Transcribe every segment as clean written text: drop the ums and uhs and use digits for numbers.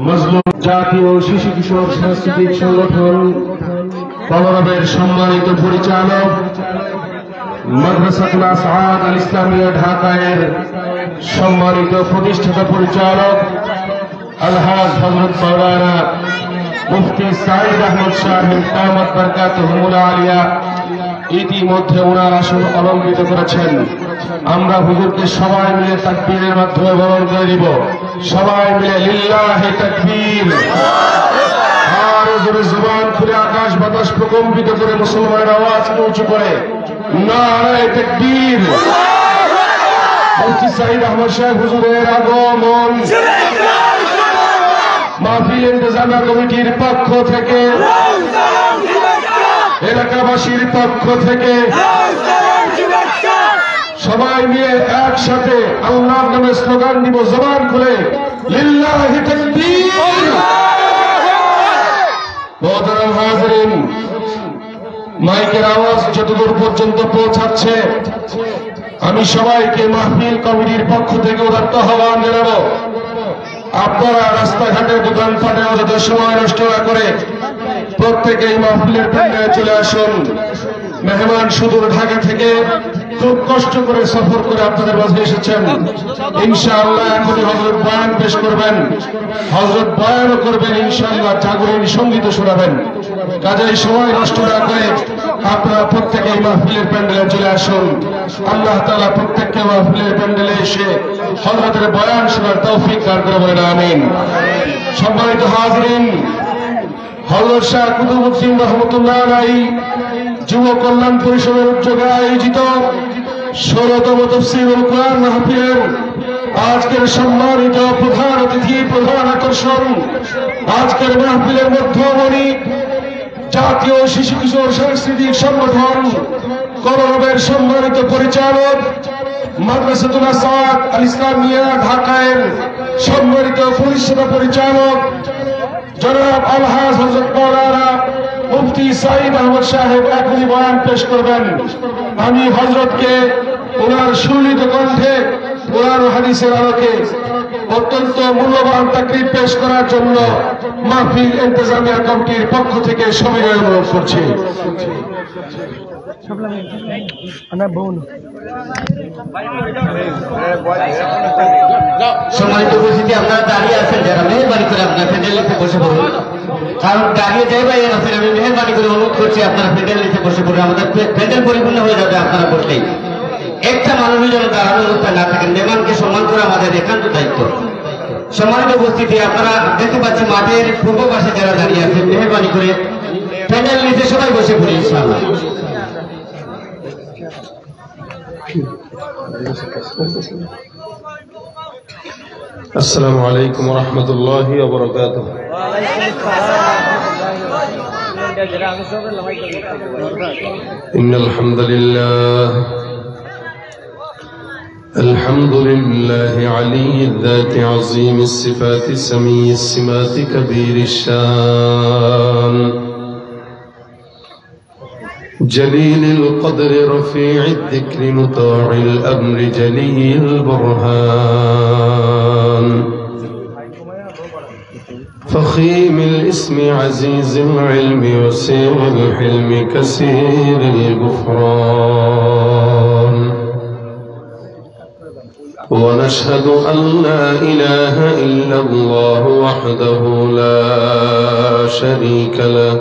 মজলুম জাতীয় শিশু কিশোর সাংস্কৃতিক সংগঠন কলরবের সম্মানিত পরিচালক, মাদ্রাসাতুল আসআদ আল ইসলামিয়া ঢাকায়ের সম্মানিত প্রতিষ্ঠাতা পরিচালক আলহাজ হযরত মাওলানা মুফতি সাঈদ আহমদ সাহেব কামাত বারাকাতুহুল আলিয়া ইতিমধ্যে ওনার আসন অলঙ্কৃত করেছেন। আমরা হুজুরকে সবাই মিলে তাকবীরের মাধ্যমে বরণ করে দিব। সবাই মিলে লিল্লাহি তাকবীর। আর জোরে জবান খুলে আকাশ বাতাস প্রকম্পিত করে মুসলমানের আওয়াজকে উঁচু করে নারায়ে তাকবীর। মুফতি সাঈদ আহমদ সাহেব হুজুরের আগমন মাহফিল ইন্তেজামিয়া কমিটির পক্ষ থেকে, এলাকাবাসীর পক্ষ থেকে সবাই মিলে একসাথে আল্লাহর নামে স্লোগান দিব জবান খুলে লিল্লাহি তাকবীর। মোহতারাম হাজিরিন, মাইকের আওয়াজ যতদূর পর্যন্ত পৌঁছাচ্ছে আমি সবাইকে মাহফিল কমিটির পক্ষ থেকে উদাত্ত আহ্বান জানাবো, আপনারা রাস্তাঘাটে দোকানপাটে অযথা সময় নষ্ট না করে প্রত্যেকে এই মাহফিলের প্যান্ডেলে চলে আসুন। মেহমান সুদূর ঢাকা থেকে খুব কষ্ট করে সফর করে আপনাদের মাঝে এসেছেন। ইনশাআল্লাহ এখনই হযরত বয়ান পেশ করবেন, হযরত বয়ানও করবেন, ইনশাআল্লাহ জাগরণ সঙ্গীত শোনাবেন। কাজেই সময় নষ্ট না করে আপনারা প্রত্যেকে এই মাহফিলের প্যান্ডেলে চলে আসুন। আল্লাহ তাআলা প্রত্যেককে মাহফিলের প্যান্ডেলে এসে হযরতের বয়ান শোনার তৌফিক দান করে বলেন আমিন। সম্মানিত হাজিরিন, হযরত শাহ কুতুবউদ্দিন রহমাতুল্লাহ আলাইহি যুব কল্যাণ পরিষদের উদ্যোগে আয়োজিত 16তম তাফসীরুল কুরআন মাহফিলের আজকের সম্মানিত প্রধান অতিথি, প্রধান আকর্ষণ, আজকের মাহফিলের মধ্যমণি জাতীয় শিশু কিশোর সাংস্কৃতিক সংগঠন কলরবের সম্মানিত পরিচালক, মাদ্রাসাতুল আসআদ আল ইসলামিয়া ঢাকায়ের সম্মানিত প্রতিষ্ঠাতা পরিচালক জনাব আলহাজ হযরত মাওলানা মুফতি সাঈদ আহমদ সাহেব এখনই বয়ান পেশ করবেন। আমি হযরতকে ওনার সুললিত কণ্ঠে কোরআন ও হাদিসের আলোকে অত্যন্ত মূল্যবান তাকরীর পেশ করার জন্য মাহফিল ইন্তেজামিয়া কমিটির পক্ষ থেকে সবিনয় অনুরোধ করছি। সম্মানিত উপস্থিতি, আপনারা দাঁড়িয়ে আছেন যারা, মেহরবানি করে আপনারা প্যান্ডেল নিচে বসে পড়ুন। কারণ দাঁড়িয়ে যাই ভাই আছেন, আমি মেহরবানি করে অনুরোধ করছি আপনারা প্যান্ডেল নিচে বসে পড়ুন। আমাদের প্যান্ডেল পরিপূর্ণ হয়ে যাবে আপনারা বসলেই। একটা মানুষের জন্য দাঁড়ানোর অবস্থায় না থাকেন, মেহমানকে সম্মান করা আমাদের একান্ত দায়িত্ব। সম্মানিত উপস্থিতি, আপনারা দেখতে পাচ্ছেন মাঠের পূর্ব পাশে যারা দাঁড়িয়ে আছেন, মেহরবানি করে প্যান্ডেল নিচে সবাই বসে পড়ি ইনশাআল্লাহ। السلام عليكم ورحمة الله وبركاته. إن الحمد لله علي الذات عظيم الصفات سمي السمات كبير الشان جليل القدر رفيع الذكر مطاع الأمر جلي البرهان فخيم الاسم عزيز العلم وسيع الحلم كثير الغفران ونشهد أن لا إله إلا الله وحده لا شريك له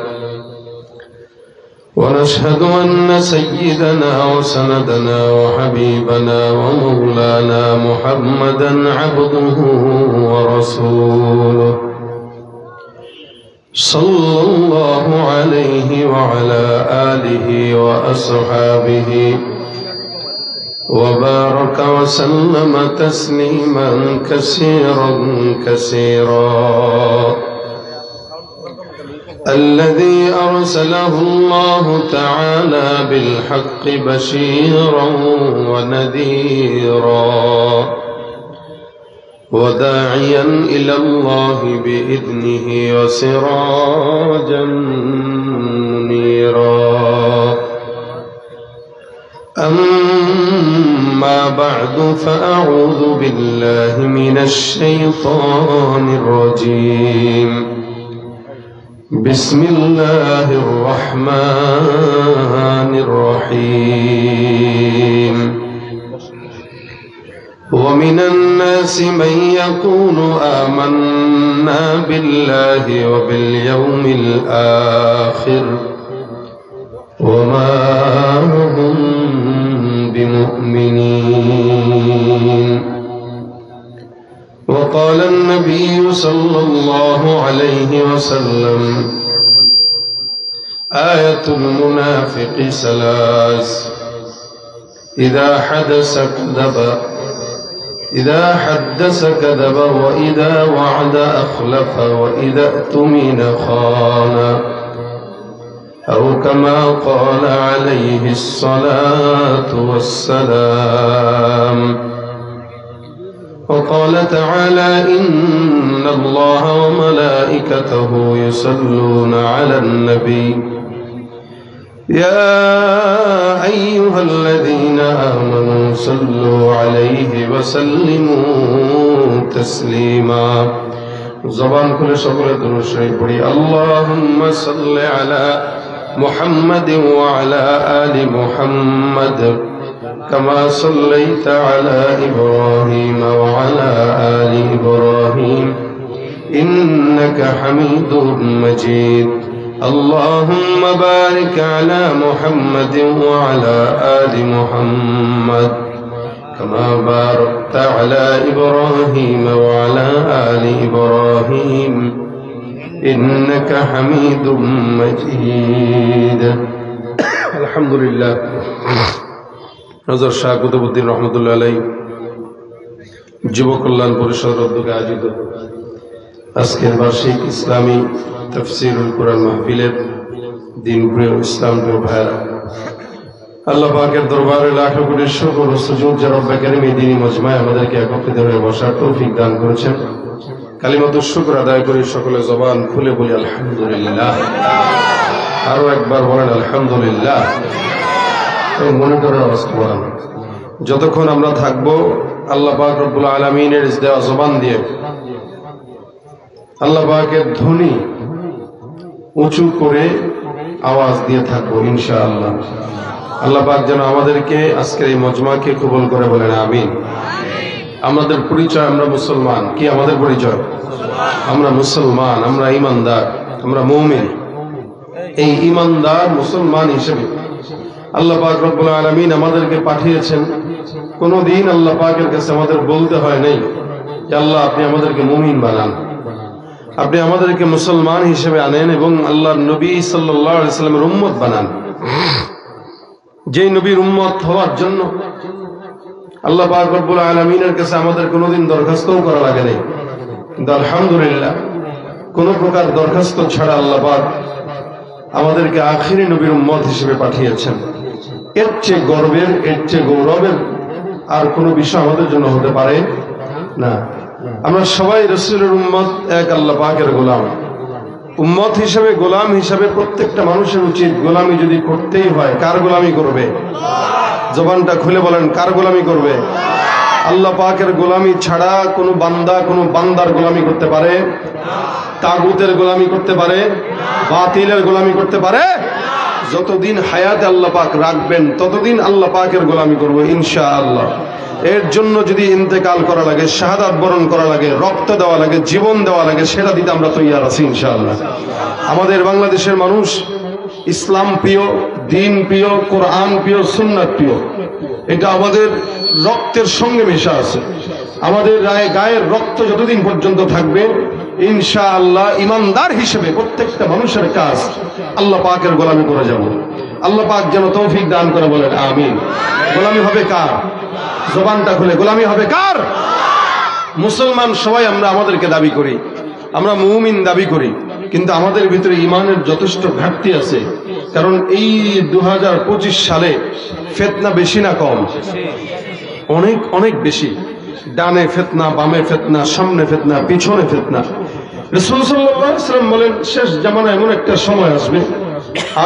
ونشهد أن سيدنا وسندنا وحبيبنا ومولانا محمدا عبده ورسوله صلى الله عليه وعلى آله وأصحابه وبارك وسلم تسليما كثيرا كثيرا الذي أرسله الله تعالى بالحق بشيرا ونذيرا وداعيا إلى الله بإذنه وسراجا منيرا أما أما بعد فأعوذ بالله من الشيطان الرجيم بسم الله الرحمن الرحيم ومن الناس من يقول آمنا بالله وباليوم الآخر وما هم بمؤمنين وقال النبي صلى الله عليه وسلم آية المنافق ثلاث إذا حدث كذب وإذا وعد أخلف وإذا اؤتمن خان أو كما قال عليه الصلاة والسلام وقال تعالى إن الله وملائكته يصلون على النبي يا أيها الذين آمنوا صلوا عليه وسلموا تسليما زبان كل شكر درشي بري اللهم صل على محمد وعلى آل محمد كما صليت على إبراهيم وعلى آل إبراهيم إنك حميد مجيد اللهم بارك على محمد وعلى آل محمد كما باركت على إبراهيم وعلى آل إبراهيم إنك حميد مجيد الحمد لله নজর শাহ কুতুবউদ্দিন রহমতুল্লাহ আলাইহি যুব কল্যাণ পরিষদ উদ্যোগে আয়োজিত আজকের বার্ষিক ইসলামী তাফসীরুল কুরআন মাহফিলের দিনপ্রিয় ইসলাম প্রিয় ভাইরা, আল্লাহ পাকের দরবারে লাখো কোটি শুকর ও সুজুদ যে রব্বে কারীম এই দ্বীনি মজমায় আমাদেরকে একত্রিত হয়ে বসার তৌফিক দান করেছেন। কালিমাতুশ শুকর আদায় করে সকলে জবান খুলে বলি আলহামদুলিল্লাহ। আরো একবার বলেন আলহামদুলিল্লাহ। মনে করার অবস্থা বলেন, যতক্ষণ আমরা থাকবো আল্লাহ পাক রব্বুল আলামিনের দেওয়া জবান দিয়ে আল্লাহ পাকের ধ্বনি উঁচু করে আওয়াজ দিয়ে থাকবো ইনশাআল্লাহ। আল্লাহ পাক যেন আমাদেরকে আজকের এই মজমাকে কবুল করে বলেন আমিন। আমাদের পরিচয়, আমরা মুসলমান। কি আমাদের পরিচয়? আমরা মুসলমান, আমরা ঈমানদার, আমরা মুমিন। এই ঈমানদার মুসলমান হিসেবে আল্লাহ পাক রব্বুল আলামিন আমাদেরকে পাঠিয়েছেন। কোনদিন আল্লাহ পাকের কাছে আমাদের বলতে হয় নাই যে আল্লাহ আপনি আমাদেরকে মুমিন বানান, আপনি আমাদেরকে মুসলমান হিসেবে আনেন এবং আল্লাহর নবী সাল্লাল্লাহু আলাইহি সাল্লামের উম্মত বানান। যেই নবীর উম্মত হওয়ার জন্য আল্লাহ পাক রব্বুল আলামিনের কাছে আমাদের কোনোদিন দরখাস্তও করা লাগে নাই, কিন্তু আলহামদুলিল্লাহ কোন প্রকার দরখাস্ত ছাড়া আল্লাহ পাক আমাদেরকে আখিরি নবীর উম্মত হিসেবে পাঠিয়েছেন। এর চেয়ে গর্বের, এর চেয়ে গৌরবের আর কোনো বিষয় আমাদের জন্য হতে পারে না। আমরা সবাই রাসূলের উম্মত, এক আল্লাহ পাকের গোলাম। উম্মত হিসেবে, গোলাম হিসেবে প্রত্যেকটা মানুষের উচিত গোলামি যদি করতেই হয়, কার গোলামি করবে? জবানটা খুলে বলেন, কার গোলামি করবে? আল্লাহ পাকের গোলামি ছাড়া কোনো বান্দা কোনো বান্দার গোলামি করতে পারে? তাগুতের গোলামি করতে পারে? বাতিলের গোলামি করতে পারে? যতদিন হায়াতে আল্লাহ পাক রাখবেন ততদিন আল্লাহ পাকের গোলামি করবো ইনশাআল্লাহ। এর জন্য যদি ইন্তেকাল করা লাগে, শাহাদাত বরণ করা লাগে, রক্ত দেওয়া লাগে, জীবন দেওয়া লাগে, সেটা দিতে আমরা তৈয়ার আছি ইনশাআল্লাহ। আমাদের বাংলাদেশের মানুষ ইসলাম প্রিয়, দ্বীন প্রিয়, কোরআন প্রিয়, সুন্নাত প্রিয়। এটা আমাদের রক্তের সঙ্গে মেশা আছে। আমাদের গায়ের রক্ত যতদিন পর্যন্ত থাকবে ইনশাআল্লাহ ঈমানদার হিসেবে প্রত্যেকটা মানুষের কাজ আল্লাহ পাকের গোলামি করে যাব। আল্লাহ পাক যেন তৌফিক দান করে বলেন আমিন। গোলামি হবে কার? জবানটা খুলে, গোলামি হবে কার? মুসলমান সবাই আমরা আমাদেরকে দাবি করি, আমরা মুমিন দাবি করি, কিন্তু আমাদের ভিতরে ঈমানের যথেষ্ট ঘাটতি আছে। কারণ এই 2025 সালে ফিতনা বেশি না কম? অনেক অনেক বেশি। ডানে ফিতনা, বামে ফিতনা, সামনে ফিতনা, পিছনে ফিতনা। রাসূল সাল্লাল্লাহু আলাইহি ওয়াসাল্লাম বলেন শেষ জামানায় এমন একটা সময় আসবে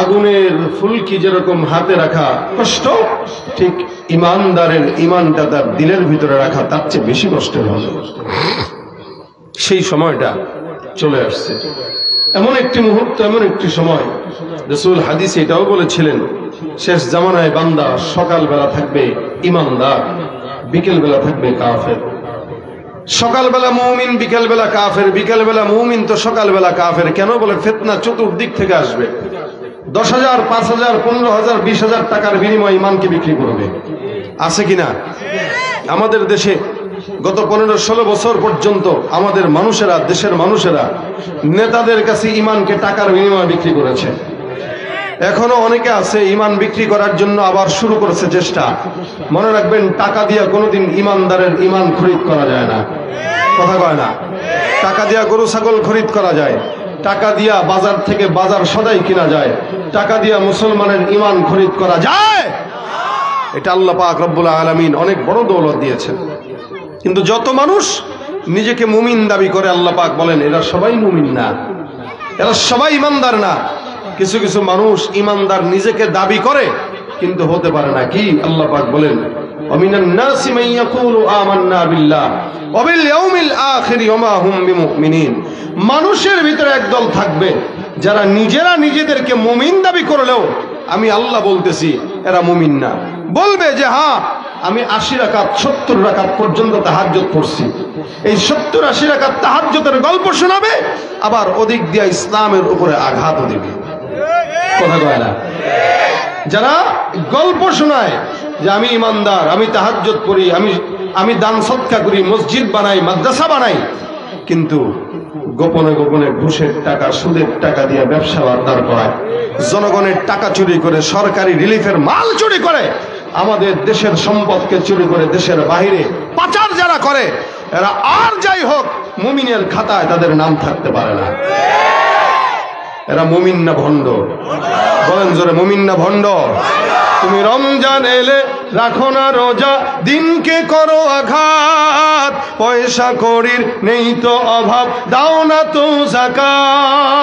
আগুনের ফুলকি যেরকম হাতে রাখা কষ্ট, ঠিক ইমানদারের ইমানটা তার দিলের ভিতরে রাখা তার চেয়ে বেশি কষ্টের হবে। সেই সময়টা চলে আসছে, এমন একটি মুহূর্ত, এমন একটি সময়। রাসূল হাদিসে এটাও বলেছিলেন, শেষ জামানায় বান্দা সকালবেলা থাকবে ইমানদার, বিকেলবেলা থাকবে কাফের। সকালবেলা মুমিন, বিকেলবেলা কাফের। বিকেলবেলা মুমিন তো সকালবেলা কাফের। কেন? বলে ফিতনা চতুর্দিক থেকে আসবে। 10,000, 5,000, 15,000, 20,000 টাকার বিনিময়ে ইমানকে বিক্রি করবে। আছে কিনা? আমাদের দেশে গত 15-16 বছর পর্যন্ত আমাদের মানুষেরা, দেশের মানুষেরা নেতাদের কাছে ইমানকে টাকার বিনিময়ে বিক্রি করেছে। এখনো অনেকে আছে ইমান বিক্রি করার জন্য আবার শুরু করেছে চেষ্টা। মনে রাখবেন, টাকা দিয়ে কোনোদিন ইমানদারের ইমান খরিদ করা যায় না। কথা কয় না? টাকা দিয়া গরু ছাগল খরিদ করা যায়, টাকা দিয়া বাজার থেকে বাজার সদাই কিনা যায়, টাকা দিয়া মুসলমানের ইমান খরিদ করা যায়। এটা আল্লাহ পাক রব্বুল আলামিন অনেক বড় দৌলত দিয়েছেন। কিন্তু যত মানুষ নিজেকে মুমিন দাবি করে, আল্লাহ পাক বলেন এরা সবাই মুমিন না, এরা সবাই ইমানদার না। কিছু কিছু মানুষ ইমানদার নিজেকে দাবি করে কিন্তু হতে পারে না। কি? আল্লাহ পাক বলেন, ওয়ামিনান নাসি মান ইয়াকুলু আমান্না বিল্লাহ ওয়া বিল ইয়াউমিল আখির ওয়া মা হুম বিমুমিনিন। মানুষের ভিতরে একদল থাকবে যারা নিজেরা নিজেদেরকে মুমিন দাবি করলেও আমি আল্লাহ বলতেছি এরা মুমিন না। বলবে যে হ্যাঁ আমি 80 রাকাত 70 রাকাত পর্যন্ত তাহাজ্জুদ পড়ছি। এই 70-80 রাকাত তাহাজ্জুদের গল্প শোনাবে, আবার ওদিক দিয়ে ইসলামের উপরে আঘাতও দেবে। কথা কয় না? যারা গল্প শোনায় যে আমি ইমানদার, আমি তাহাজ্জুদ পড়ি, আমি দান সদকা করি, মসজিদ বানাই, মাদ্রাসা বানাই, কিন্তু গোপনে গোপনে ঘুষের টাকা, সুদের টাকা দিয়ে ব্যবসা দাঁড় করায়, জনগণের টাকা চুরি করে, সরকারি রিলিফের মাল চুরি করে, আমাদের দেশের সম্পদকে চুরি করে দেশের বাইরে পাচার যারা করে, এরা আর যাই হোক মুমিনের খাতায় তাদের নাম থাকতে পারে না। এরা মুমিন না ভণ্ড? বলেন জোরে, মুমিন না ভণ্ড? তুমি রমজান এলে রাখো না রোজা, দিনকে করো আঘাত, পয়সা কড়ির নেই তো অভাব, দাও না তো যাকাত।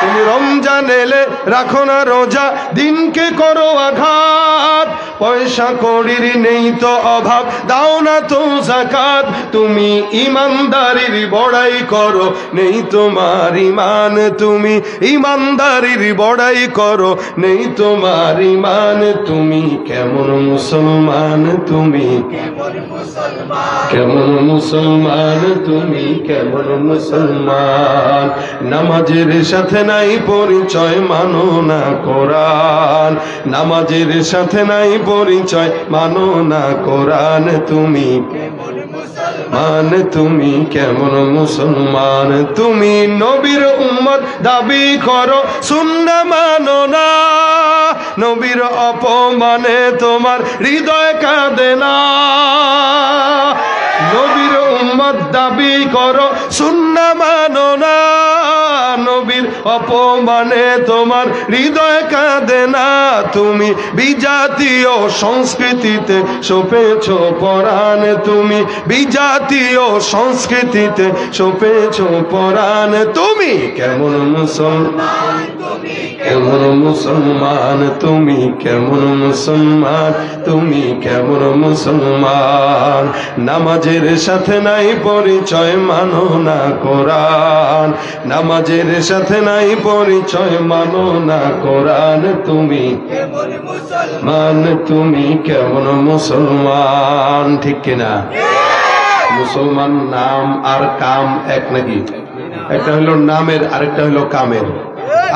তুমি রমজান এলে রাখো না রোজা, দিনকে করো আঘাত, পয়সা কড়ির নেই তো অভাব, দাও না তো যাকাত। তুমি ইমানদারির বড়াই করো, নেই তোমার ইমান, তুমি ইমানদারির বড়াই করো, নেই তোমার ইমান। তুমি কেমন মুসলমান, তুমি কেমন মুসলমান, তুমি কেমন মুসলমান? নামাজের সাথে নাই পরিচয়, মানো না কোরআন, নামাজের সাথে নাই পরিচয়, মানো না কোরআন। তুমি মান, তুমি কেমন মুসলমান? তুমি নবীর উম্মত দাবি করো, সুন্নাহ মানো না, নবীর অপমানে তোমার হৃদয় কাঁদে না। নবীর উম্মত দাবি করো, সুন্নাহ মানো না, নবীর অপমানে তোমার হৃদয় কাঁদে না। তুমি বিজাতীয় সংস্কৃতিতে সপেছ পরাণ, তুমি বিজাতীয় সংস্কৃতিতে সপেছ পরাণ। তুমি কেমন মুসলমান, কেমন মুসলমান, তুমি কেমন মুসলমান, তুমি কেমন মুসলমান? নামাজের সাথে নাই পরিচয়, মানো না কোরআন, নামাজের সাথে নাই পরিচয়, মানো না কোরআন। তুমি কেমন মুসলমান, তুমি কেমন মুসলমান? ঠিক কিনা? মুসলমান নাম আর কাম এক নাকি? একটা হলো নামের, আরেকটা হলো কামের।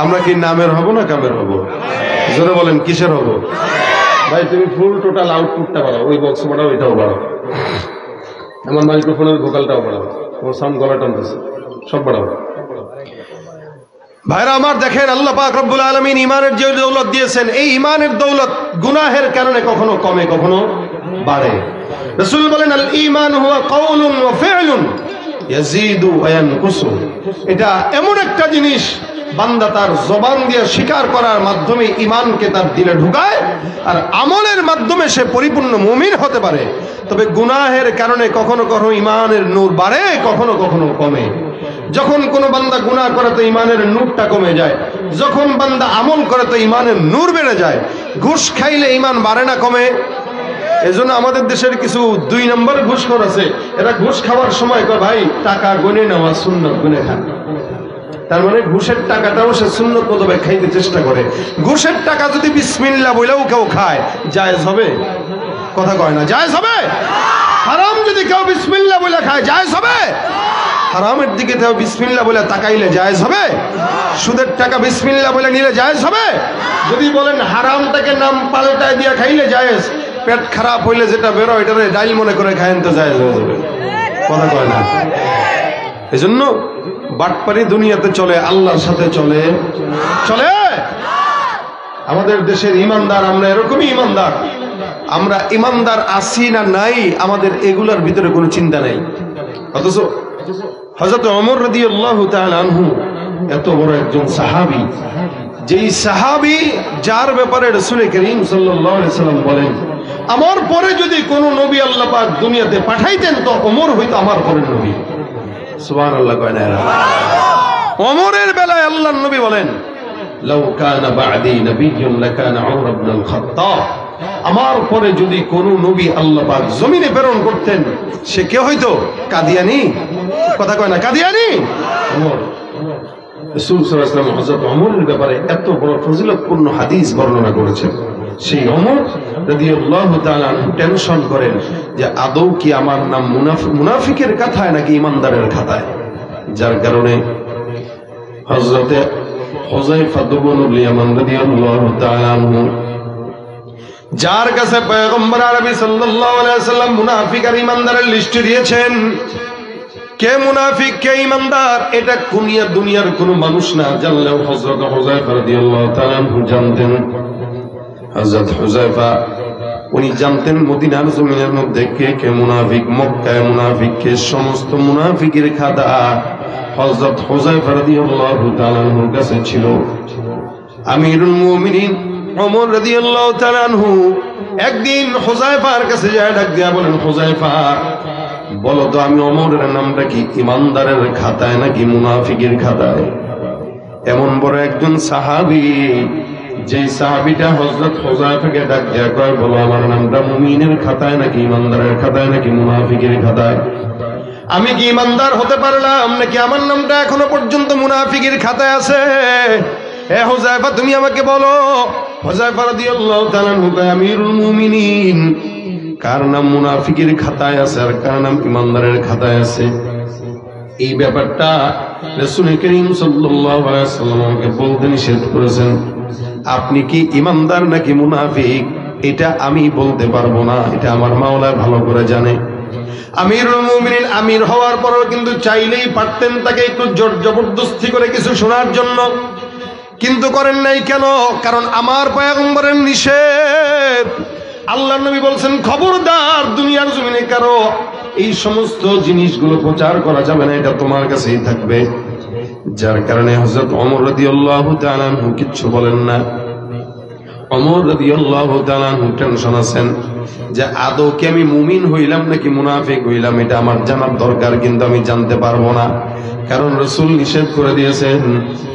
আমরা কি নামের হব না কামের হব? জোরে বলেন, কিসের হব? ভাই তুমি ফুল টোটাল আউটপুটটা বাড়াও, ওই বক্স বাড়াও, এটাও বাড়াও, আমার মাইক্রোফোনের ভোকালটাও বাড়াও, তোমার সাউন্ড গলা টানতেছে, সব বাড়াও। ভাইরা আমার, দেখেন আল্লাহ পাক রব্বুল আলামিন ইমানের যে দৌলত দিয়েছেন, এই ইমানের দৌলত গুনাহের কারণে কখনো কমে কখনো বাড়ে। রাসূল বলেন, আল ঈমান হুয়া কাওলুন ওয়া ফি'লুন ইয়াজিদু ওয়া ইয়ানকুসু। এটা এমন একটা জিনিস বান্দা তার জবান দিয়ে স্বীকার করার মাধ্যমে ঈমানকে তার দিলে ঢুকায়, আর আমলের মাধ্যমে সে পরিপূর্ণ মুমিন হতে পারে। তবে গুনাহের কারণে কখনো কখনো ঈমানের নূর বাড়ে, কখনো কখনো কমে। যখন কোনো বান্দা গুনাহ করে তো ঈমানের নূরটা কমে যায়, যখন বান্দা আমল করে তো ঈমানের নূর বেড়ে যায়। ঘুষ খাইলে ঈমান বাড়ে না কমে? এজন্য আমাদের দেশের কিছু 2 নম্বর ঘুষখোর আছে, এরা ঘুষ খাওয়ার সময় কয় ভাই টাকা গুনে নেওয়া সুন্নাত গুনে খান। তার মানে ঘুষের টাকাটাও সে সুন্নত মতোভাবে খাইতে চেষ্টা করে। ঘুষের টাকা যদি বিসমিল্লাহ বলেও কেউ খায় জায়েজ হবে? কথা কয় না, জায়েজ হবে? হারাম যদি কেউ বিসমিল্লাহ বলে খায় জায়েজ হবে? হারামের দিকে কেউ বিসমিল্লাহ বলে তাকাইলে জায়েজ হবে? সুদের টাকা বিসমিল্লাহ বলে নিলে জায়েজ হবে? যদি বলেন হারামটাকে নাম পাল্টায় দিয়ে খাইলে জায়েজ, পেট খারাপ হইলে যেটা বেরো এটারে ডাইল মনে করে খায়েন তো জায়েজ হয়ে যাবে। কথা কয় না। এজন্য বাটপারি দুনিয়াতে চলে, আল্লাহর সাথে চলে চলে। আমাদের দেশের ইমানদার, আমরা এরকমই ইমানদার। আমরা ইমানদার আছি না নাই আমাদের এগুলার ভিতরে কোনো চিন্তা নেই। অথচ হযরত ওমর রাদিয়াল্লাহু তাআলা আনহু এত বড় একজন সাহাবী, যেই সাহাবী যার ব্যাপারে রাসূল করিম সাল্লাল্লাহু আলাইহি সাল্লাম বলেন আমার পরে যদি কোনো নবী আল্লাহ পাক দুনিয়াতে পাঠাইতেন তো ওমর হইতো আমার পরের নবী। সুবহানাল্লাহ কয় না? ওমরের বেলায় আল্লাহর নবী বলেন লাউ কানা বা'দি নাবিয়্যুন লাকানা উমর ইবনে আল খাত্তাব, আমার পরে যদি কোন নবী আল্লাহ পাক জমিনে প্রেরণ করতেন সে কে হইতো? কাদিয়ানি। কথা কয় না? কাদিয়ানি ওমর। রাসূল সাল্লাল্লাহু আলাইহি ওয়াসাল্লাম হযরত ওমরের ব্যাপারে এত বড় ফজিলতপূর্ণ হাদিস বর্ণনা করেছেন। সেই ওমর রাদিয়াল্লাহু তাআলা টেনশন করেন যে আদৌ কি আমার নাম মুনাফিকের খাতায় নাকি ঈমানদারের খাতায়। যার কারণে হযরতে হুযায়ফা ইবনুল ইয়ামান রাদিয়াল্লাহু তাআলা আনহু, যার কাছে পয়গম্বর আরবি সাল্লাল্লাহু আলাইহি ওয়াসাল্লাম মুনাফিক আর ঈমানদারের লিস্ট দিয়েছেন, কে মুনাফিক কে ঈমানদার এটা দুনিয়ার কোনো মানুষ না জানলেও হযরত হুযায়ফা রাদিয়াল্লাহু তাআলা আনহু জানতেন। হযরত হুযায়ফা উনি জানতেন মদিনার জমিনের মধ্যে কে কে মুনাফিক, মক্কায় মুনাফিক কে। সমস্ত মুনাফিকের খাতা হযরত হুযায়ফা রাদিয়াল্লাহু তাআলা আনহুর কাছে ছিল। আমিরুল মুমিনিন ওমর রাদিয়াল্লাহু তাআলা আনহু একদিন হুযায়ফার কাছে যায় ডাক দিয়া বলেন, হুযায়ফা বলো তো আমি ওমরের নামটা কি ঈমানদারের খাতায় নাকি মুনাফিকের খাতায়? এমন বড় একজন সাহাবী, যে সাহাবীটা হযরত হুযায়ফাকে ডাক দিয়া কয় বলো আমার নামটা মুমিনের খাতায় নাকি ঈমানদারের খাতায় নাকি মুনাফিকের খাতায়? আমি কি ঈমানদার হতে পারলাম নাকি আমার নামটা এখনো পর্যন্ত মুনাফিকের খাতায় আছে? হে হুযায়ফা তুমি আমাকে বলো। হুযায়ফা রাদিয়াল্লাহু তাআলা আনহু আমিরুল মুমিনিন, কার নাম মুনাফিকের খাতায় আছে আর কার নাম ঈমানদারের খাতায় আছে এই ব্যাপারটা রাসূল করিম সাল্লাল্লাহু আলাইহি ওয়াসাল্লাম আমাকে বলতে নিষেধ করেছেন। আপনি কি ঈমানদার নাকি মুনাফিক এটা আমি বলতে পারবো না, এটা আমার মাওলা ভালো করে জানে। আমিরুল মুমিনিন আমির হওয়ার পরও কিন্তু চাইলেই পারতেন তাকে একটু জোর জবরদস্তি করে কিছু শোনার জন্য, কিন্তু করেন নাই কেন? কারণ আমার পয়গম্বরের নিষেধ। আল্লাহর নবী বলছেন খবরদার দুনিয়ার জমিনে কারো এই সমস্ত জিনিসগুলো প্রচার করা যাবে না, এটা তোমার কাছেই থাকবে। যার কারণে হযরত ওমর রাদিয়াল্লাহু তাআলা আনহু কিচ্ছু বলেন না। ওমর রাদিয়াল্লাহু তাআলা আনহু টেনশন আছেন যে আদৌ কি আমি মুমিন হইলাম নাকি মুনাফিক হইলাম এটা আমার জানার দরকার, কিন্তু আমি জানতে পারবো না কারণ রাসূল নিষেধ করে দিয়েছেন।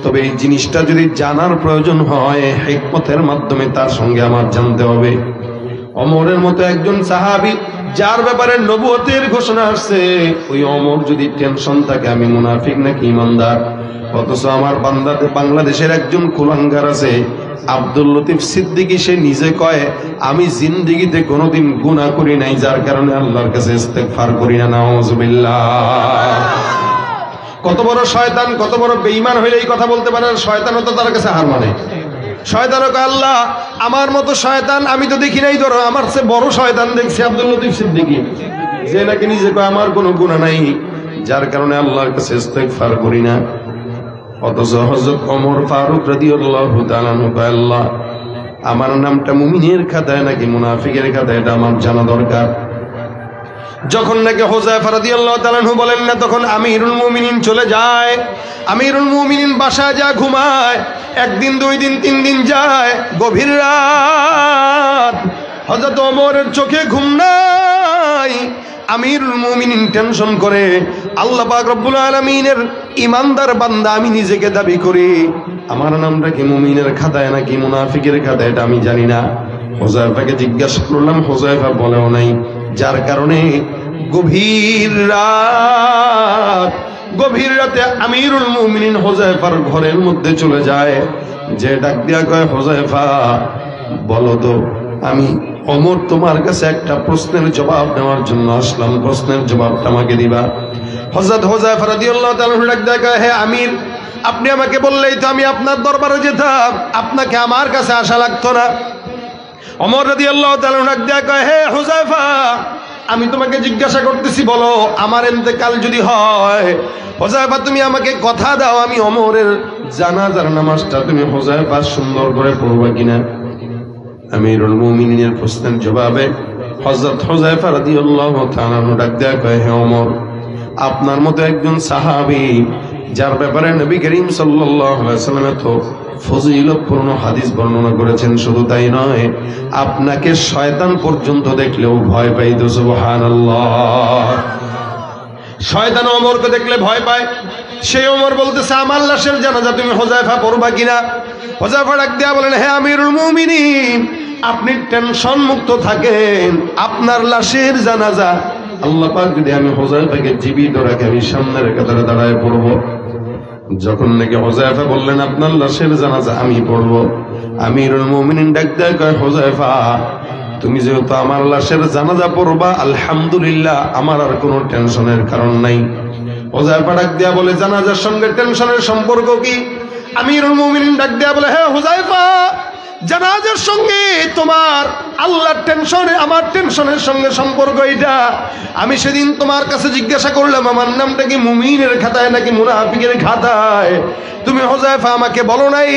তবে এই জিনিসটা যদি জানার প্রয়োজন হয় হিকমতের মাধ্যমে তার সঙ্গে আমার জানতে হবে। ওমরের মতো একজন সাহাবী যার ব্যাপারে নবুয়তের ঘোষণা আসছে, ওই ওমর যদি টেনশন থাকে আমি মুনাফিক নাকি ঈমানদার, অথচ আমার বাংলাদেশের একজন কুলাঙ্গার আছে আব্দুল লতিফ সিদ্দিকী, সে নিজে কয় আমি জিন্দেগিতে কোনোদিন গুনাহ করি নাই, যার কারণে আল্লাহর কাছে ইস্তেগফার করি না। নাউযুবিল্লাহ। কত বড় শয়তান, কত বড় বেঈমান হইলে এই কথা বলতে পারে? শয়তানও তো তার কাছে হার মানে। শয়তানও কয় আল্লাহ আমার মতো শয়তান আমি তো দেখি নাই, ধরো আমার চেয়ে বড় শয়তান দেখছি আব্দুল লতিফ সিদ্দিকী, যে নাকি নিজে কয় আমার কোনো গুনাহ নাই, যার কারণে আল্লাহর কাছে ইস্তেগফার করি না। অথচ হযরত ওমর ফারুক রাদিয়াল্লাহু তাআলা আনহু কয় আল্লাহ আমার নামটা মুমিনের খাতায় নাকি মুনাফিকের খাতায় এটা আমার জানা দরকার। যখন নাকি হুযায়ফা রাদিয়াল্লাহু তাআলা আনহু বলেন না, তখন আমিরুল মুমিনিন চলে যায়। আমিরুল মুমিনিন বাসায় যা ঘুমায়। একদিন, 2 দিন, 3 দিন যায়। গভীর রাত, হযরত ওমরের চোখে ঘুম নাই। আমিরুল মুমিনিন টেনশন করে, আল্লাহ পাক রব্বুল আলামিনের ইমানদার বান্দা আমি নিজেকে দাবি করি, আমার নামটা কি মুমিনের খাতায় নাকি মুনাফিকের খাতায় এটা আমি জানি না। হুযায়ফাকে জিজ্ঞাসা করলাম, হুযায়ফা বলেও নাই। যার কারণে গভীর রাতে আমিরুল মুমিনিন হুযায়ফার ঘরের মধ্যে চলে যায়, যে ডাক দিয়া কয়, হুযায়ফা বলো তো, আমি ওমর তোমার কাছে একটা প্রশ্নের জবাব নেওয়ার জন্য আসলাম, প্রশ্নের জবাবটা আমাকে দিবা। হযরত হুযায়ফা রাদিয়াল্লাহু তাআলা ডাক দিয়া কয়, হে আমির, আপনি আমাকে বললেই তো আমি আপনার দরবারে যেতাম, আপনাকে আমার কাছে আসা লাগতো না। ওমর রাদিয়াল্লাহু তাআলা ডাক দিয়া কয়, হে হুযায়ফা, আমি তোমাকে জিজ্ঞাসা করতেছি, বলো আমার ইন্তেকাল যদি হয়, হুযায়ফা তুমি আমাকে কথা দাও, আমি ওমরের জানাজার নামাজটা তুমি হুযায়ফা সুন্দর করে পড়বা কিনা। আমিরুল মুমিনিনের প্রশ্নের জবাবে হযরত হুযায়ফা রাদিয়াল্লাহু তাআলা ডাক দিয়া কয়, হে ওমর, আপনার মতো একজন সাহাবী, যার ব্যাপারে নবী করিম সাল্লাল্লাহু আলাইহি ওয়াসাল্লাম তো ফজিলতপূর্ণ হাদিস বর্ণনা করেছেন, শুধু তাই নয়, আপনাকে শয়তান পর্যন্ত দেখলেও ভয় পাইত। সুবহানাল্লাহ। শয়তান ওমরকে দেখলে ভয় পায়। সেই ওমর বলতেছে, আমার লাশের জানাজা তুমি হুযায়ফা পড়বা কিনা। হুযায়ফা ডাক দিয়া বলেন, হে আমিরুল মুমিনিন, আপনি টেনশন মুক্ত থাকেন, আপনার লাশের জানাজা আল্লাহ পাক যদি আমি হুযায়ফাকে জীবিত রাখে, আমি সামনের কাতারে দাঁড়ায় পড়ব। যখন নাকি হুযায়ফা বললেন, আপনার লাশের জানাজা আমি পড়ব, আমিরুল মুমিনিন ডাক দিয়া কয়, হুযায়ফা তুমি যেহেতু আমার লাশের জানাজা পড়বা, আলহামদুলিল্লাহ, আমার আর কোনো টেনশনের কারণ নাই। হুযায়ফা ডাক দিয়া বলে, জানাজার সঙ্গে টেনশনের সম্পর্ক কি? আমিরুল মুমিনিন ডাক দিয়া বলে, হে হুযায়ফা, জানাজার সঙ্গে তোমার আল্লাহর টেনশনে আমার টেনশনের সঙ্গে সম্পর্ক এটা। আমি সেদিন তোমার কাছে জিজ্ঞাসা করলাম, আমার নামটা কি মুমিনের খাতায় নাকি মুনাফিকের খাতায়, তুমি হুযায়ফা আমাকে বলো নাই।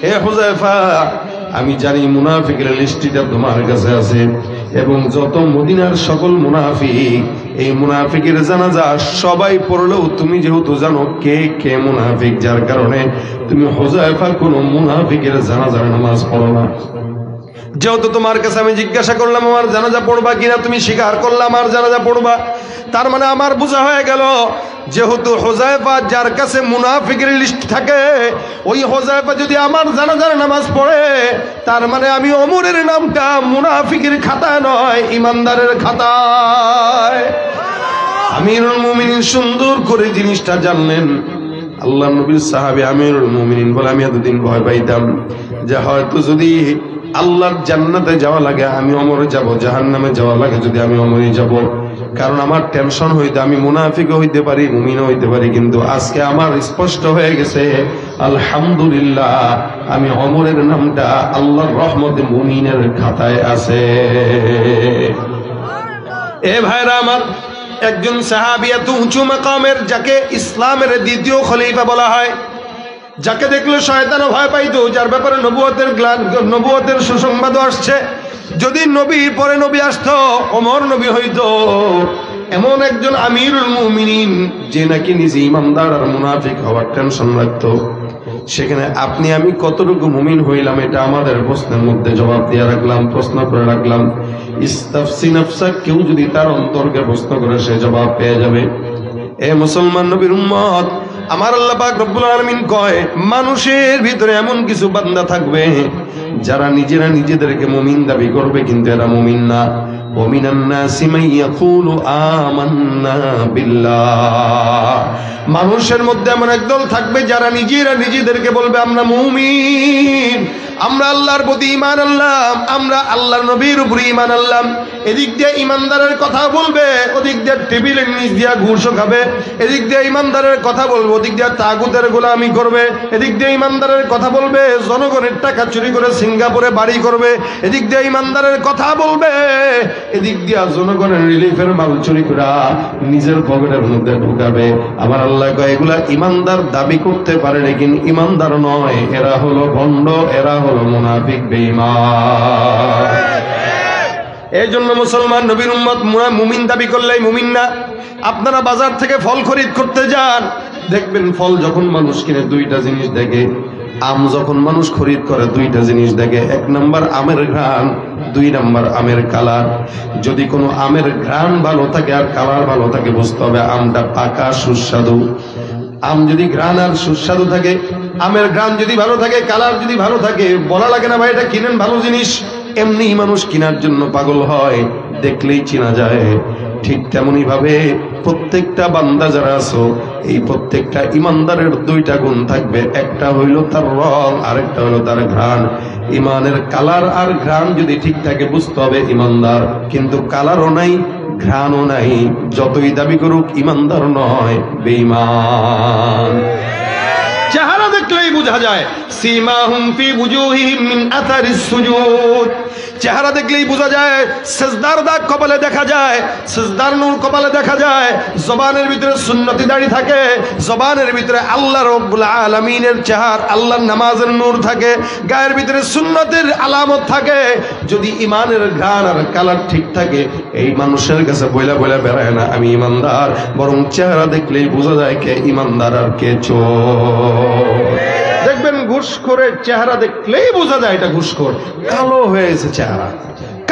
হে হুযায়ফা, আমি জানি মুনাফিকের লিস্টটা তোমার কাছে আছে, এবং যত মদিনার সকল মুনাফিক, এই মুনাফিকের জানাজা সবাই পড়লেও তুমি যেহেতু জানো কে কে মুনাফিক, যার কারণে তুমি হুযায়ফা কোন মুনাফিকের জানাজার নামাজ পড়ো না। যেহেতু তোমার কাছে আমি জিজ্ঞাসা করলাম আমার জানাজা পড়বা কিনা, তুমি স্বীকার করলাম আমার জানাজা পড়বা, তার মানে আমার বোঝা হয়ে গেল, যেহেতু হুযায়ফা যার কাছে মুনাফিকের লিস্ট থাকে, ওই হুযায়ফা যদি আমার জানাজার নামাজ পড়ে, তার মানে আমি ওমরের নামটা মুনাফিকের খাতায় নয়, ইমানদারের খাতায়। আমিরুল মুমিনিন সুন্দর করে জিনিসটা জানলেন। আল্লাহ নবীর সাহাবী আমিরুল মুমিনিন বলে, আমি এতদিন ভয় পাইতাম যে হয়তো যদি আল্লাহর জান্নাতে যাওয়া লাগে আমি ওমরে যাব, জাহান্নামে যাওয়া লাগে যদি আমি ওমরেই যাব, কারণ আমার টেনশন হইতে আমি মুনাফিকও হইতে পারি, মুমিনও হইতে পারি। কিন্তু আজকে আমার স্পষ্ট হয়ে গেছে, আলহামদুলিল্লাহ, আমি ওমরের নামটা আল্লাহর রহমতে মুমিনের খাতায় আছে। এ ভাইরা আমার, একজন সাহাবী এত উঁচু মাকামের, যাকে ইসলামের দ্বিতীয় খলিফা বলা হয়, যাকে দেখলে শয়তানও ভয় পাইতো, যার ব্যাপারে নবুয়তের সুসংবাদ আসছে, যদি নবীর পরে নবী আসতো ওমর নবী হইতো, এমন একজন আমিরুল মুমিনিন যে নাকি নিজে ইমানদার আর মুনাফিক হওয়ার টেনশন রাখতো। সেখানে আপনি আমি কতটুকু মুমিন হইলাম, এটা আমাদের প্রশ্নের মধ্যে জবাব দিয়ে রাখলাম, প্রশ্ন করে রাখলাম। ইস্তাফসি নাফসাক, কেউ যদি তার অন্তরকে প্রশ্ন করে সে জবাব পেয়ে যাবে। এ মুসলমান নবীর উম্মত, আমার আল্লাহ পাক রব্বুল আলামিন কয়, মানুষের ভিতরে এমন কিছু বান্দা থাকবে যারা নিজেরা নিজেদেরকে মুমিন দাবি করবে, কিন্তু এরা মুমিন না। ওমিনান নাসি মান ইয়াকুলু আমান্না বিল্লাহ, মানুষের মধ্যে এমন একদল থাকবে যারা নিজেরা নিজেদেরকে বলবে আমরা মুমিন, আমরা আল্লাহর প্রতি ঈমান আনলাম, আমরা আল্লাহর নবীর উপরে ঈমান আনলাম। এদিক দিয়ে ইমানদারের কথা বলবে, ওদিক দিয়ে টেবিলের নিচ দিয়ে ঘুষও খাবে। এদিক দিয়ে ইমানদারের কথা বলবে, ওদিক দিয়ে তাগুতের গোলামি করবে। এদিক দিয়ে ইমানদারের কথা বলবে, জনগণের টাকা চুরি করে সিঙ্গাপুরে বাড়ি করবে। এদিক দিয়ে ইমানদারের কথা বলবে, এদিক দিয়ে জনগণের রিলিফের মাল চুরি করে নিজের পকেটের মধ্যে ঢুকাবে। আমার আল্লাহ কয়, এগুলা ইমানদার দাবি করতে পারে, লেকিন ইমানদার নয়, এরা হলো ভণ্ড, এরা হলো মুনাফিক, বেঈমান। এই জন্য মুসলমান নবীর উম্মত মুমিন দাবি করলেই মুমিন না। আপনারা বাজার থেকে ফল খরিদ করতে যান, দেখবেন ফল যখন মানুষ কিনে দুইটা জিনিস দেখে। আম যখন মানুষ খরিদ করে দুইটা জিনিস দেখে, এক নাম্বার আমের ঘ্রাণ, দুই নাম্বার আমের কালার। যদি কোনো আমের ঘ্রাণ ভালো থাকে আর কালার ভালো থাকে, বুঝতে হবে আমটা পাকা সুস্বাদু। আম যদি ঘ্রাণ আর সুস্বাদু থাকে, আমের ঘ্রাণ যদি ভালো থাকে, কালার যদি ভালো থাকে, বলা লাগে না ভাই এটা কিনেন ভালো জিনিস। এমনি মানুষ কেনার জন্য পাগল হয়, দেখলেই চেনা যায়। ঠিক তেমনি ভাবে প্রত্যেকটা বান্দা যারা আছো, এই প্রত্যেকটা ইমানদারের দুইটা গুণ থাকবে, একটা হইল তার রং, আরেকটা হইল তার ঘ্রাণ। ইমানের কালার আর ঘ্রাণ যদি ঠিক থাকে, বুঝতে হবে ইমানদার। কিন্তু কালারও নাই, ঘ্রাণও নাই, যতই দাবি করুক ইমানদার নয়, বেঈমান। চেহারা দেখলেই বোঝা যায়, সীমাহুম ফি বুজুহিহিম মিন আথারিস সুজুদ। চেহারা দেখলেই বোঝা যায়, সিজদার দাগ কপালে দেখা যায়, সিজদার নূর কপালে দেখা যায়। জবানের ভিতরে সুন্নতি দাড়ি থাকে, জবানের ভিতরে আল্লাহ রাব্বুল আলামিনের চেহারা, আল্লাহর নামাজের নূর থাকে, গায়ের ভিতরে সুন্নতের আলামত থাকে। যদি ইমানের ঘ্রাণ আর কালার ঠিক থাকে, এই মানুষের কাছে বইলা বইলা বেড়ায় না আমি ইমানদার, বরং চেহারা দেখলেই বোঝা যায় কে ইমানদার আর কে চোর। দেখবেন ঘুষখোরের চেহারা দেখলেই বোঝা যায় এটা ঘুষখোর। কালো হয়েছে চেহারা,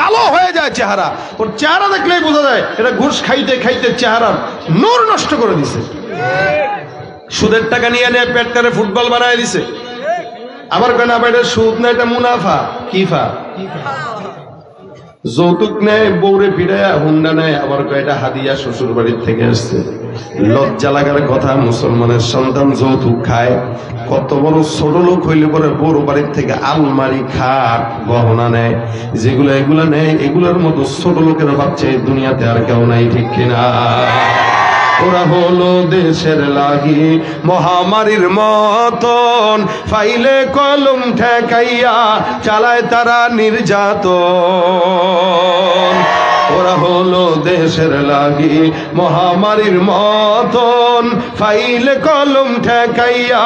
কালো হয়ে যায় চেহারা, ওর চেহারা দেখলেই বোঝা যায় এটা ঘুষ খাইতে খাইতে চেহারার নূর নষ্ট করে দিছে। সুদের টাকা নিয়ে নিয়ে পেট করে ফুটবল বানায় দিছে। আবার কেন এটা সুদ না, এটা মুনাফা। কিফা যৌতুক নেয়, বউরে পিড়ায় হুন্ডা নেয়, আবার কয়টা হাদিয়া শ্বশুর বাড়ির থেকে আসছে। লজ্জা লাগার কথা, মুসলমানের সন্তান যৌতুক খায়। কত বড় ছোট লোক হইলে পরে বড় বাড়ির থেকে আলমারি, খাট, গহনা নেয়। যেগুলো এগুলা নেয়, এগুলোর মতো ছোট লোকের বাচ্চা এই দুনিয়াতে আর কেউ নাই, ঠিক কিনা? ওরা হলো দেশের লাগি মহামারীর মতন, ফাইলে কলম ঠেকাইয়া চালায় তারা নির্যাতন। ওরা হলো দেশের লাগি মহামারীর মতন, ফাইলে কলম ঠেকাইয়া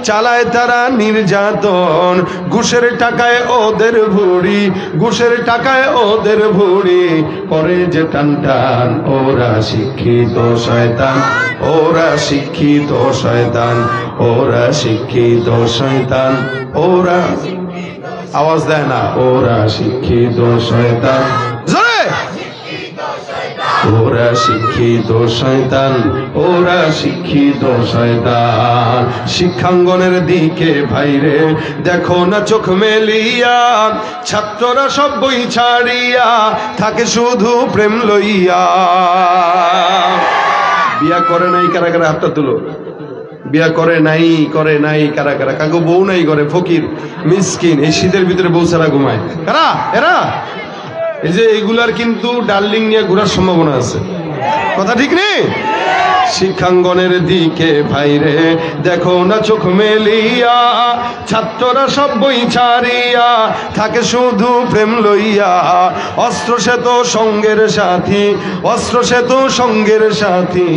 চালায় তারা নির্যাতন। ঘুষের টাকায় ওদের ভুড়ি, ঘুষের টাকায় ওদের ভুড়ি, পরে যে টান টান। ওরা শিক্ষিত শয়তান, ওরা শিক্ষিত শয়তান, ওরা শিক্ষিত শয়তান, ওরা আওয়াজ দেয় না, ওরা শিক্ষিত শয়তান, ওরা শিক্ষিত শয়তান, ওরা শিক্ষিত শয়তান। শিক্ষাঙ্গনের দিকে ভাইরে দেখো না চোখ মেলিয়া, ছাত্ররা সব বই ছাড়িয়া থাকে শুধু প্রেম লইয়া। বিয়া করে নাই কারা কারা হাতটা তুলো। বিয়া করে নাই কারা কারা? কাকু বউ নাই করে, ফকির মিসকিন, এই শীতের ভিতরে বউ ছাড়া ঘুমায় কারা? এরা। এই যে এইগুলার কিন্তু ডার্লিং নিয়ে ঘোরার সম্ভাবনা আছে, কথা ঠিক নেই? শিক্ষাঙ্গনের দিকে ভাইরে দেখো না চোখ মেলিয়া, ছাত্ররা সব বই ছাড়িয়া থাকে শুধু প্রেম লইয়া। অস্ত্র সে তো সঙ্গের সাথী, অস্ত্র সে তো সঙ্গের সাথী,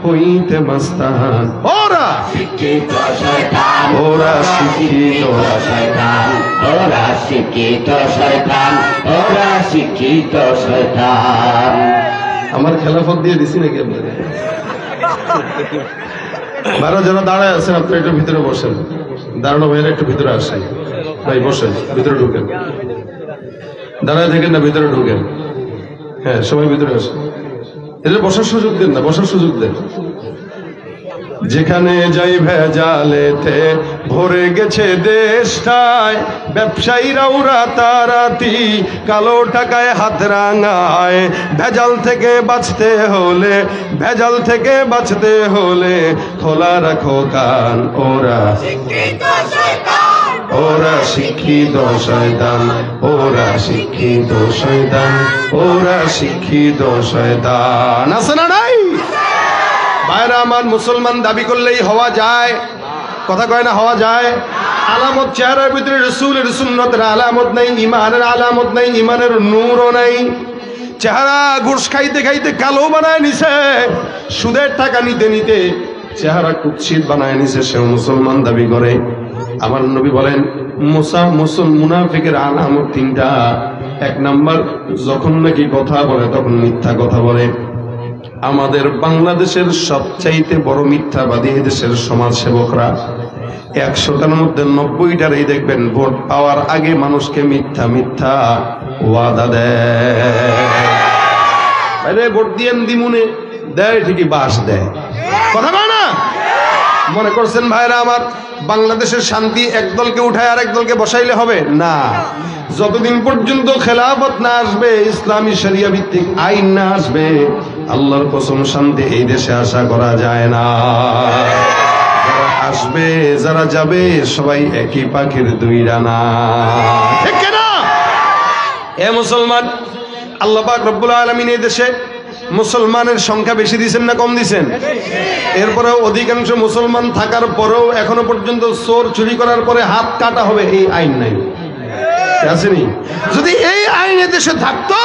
হইতে মাস্তান। ওরা শিক্ষিত শয়তান, ওরা শিক্ষিত শয়তান, ওরা শিক্ষিত শয়তান, ওরা শিক্ষিত শয়তান। আমার খেলাফত দিয়ে দিছি নাকি আপনাদের? 12 জন দাঁড়ায় আছেন, আপনি একটু ভিতরে বসেন। দাঁড়ানো ভাইয়েরা একটু ভিতরে আসেন, ভাই বসেন, ভিতরে ঢুকেন। দাঁড়ায় থাকেন না, ভিতরে ঢুকেন। হ্যাঁ, সবাই ভিতরে আসেন। এদের বসার সুযোগ দেন না, বসার সুযোগ দেন। যেখানে যাই ভেজালেতে ভরে গেছে দেশটায়, ব্যবসায়ীরাও রাতারাতি কালো টাকায় হাত রাঙায়। ভেজাল থেকে বাঁচতে হলে, ভেজাল থেকে বাঁচতে হলে খোলা রাখো কান। ওরা শিক্ষিত শয়তান, ওরা শিক্ষিত শয়তান, ওরা শিক্ষিত শয়তান, ওরা শিক্ষিত শয়তান। আছে না নাই? ভাইরা আমার, মুসলমান দাবি করলেই হওয়া যায়, কথা কয় না হওয়া যায়? আলামত চেহারার ভিতরে রাসূলের সুন্নতের আলামত নাই, ইমানের আলামত নাই, ইমানের নূরও নাই। চেহারা ঘুষ খাইতে খাইতে কালো বানায় নিছে, সুদের টাকা নিতে নিতে চেহারা কুৎসিত বানায় নিছে, সে মুসলমান দাবি করে। আমার নবী বলেন মুনাফিকের আলামত 3টা। এক নাম্বার, যখন নাকি কথা বলে তখন মিথ্যা কথা বলে। আমাদের বাংলাদেশের সবচাইতে বড় মিথ্যাবাদী দেশের সমাজ সেবকরা। 100টার মধ্যে 90টারই দেখবেন ভোট পাওয়ার আগে মানুষকে মিথ্যা মিথ্যা ওয়াদা দেয়। ভোট দিয়েন দিমুনে দেয়, ঠিকই বাস দেয়, কথা বলে না। মনে করছেন ভাইরা আমার, বাংলাদেশের শান্তি একদলকে উঠায় আর একদলকে বসাইলে হবে না। যতদিন পর্যন্ত খেলাফত না আসবে, ইসলামী শরিয়া ভিত্তিক আইন না আসবে, আল্লাহর কসম শান্তি এই দেশে আশা করা যায় না। যারা আসবে যারা যাবে সবাই একই পাখির দুই ডানা, ঠিক না? এ মুসলমান, আল্লাহ পাক রব্বুল আলামিন এই দেশে মুসলমানের সংখ্যা বেশি দিচ্ছেন না কম দিচ্ছেন? এরপরেও অধিকাংশ মুসলমান থাকার পরেও এখনো পর্যন্ত চোর চুরি করার পরে হাত কাটা হবে এই আইন নাই, আসেনি? যদি এই আইন দেশে থাকতো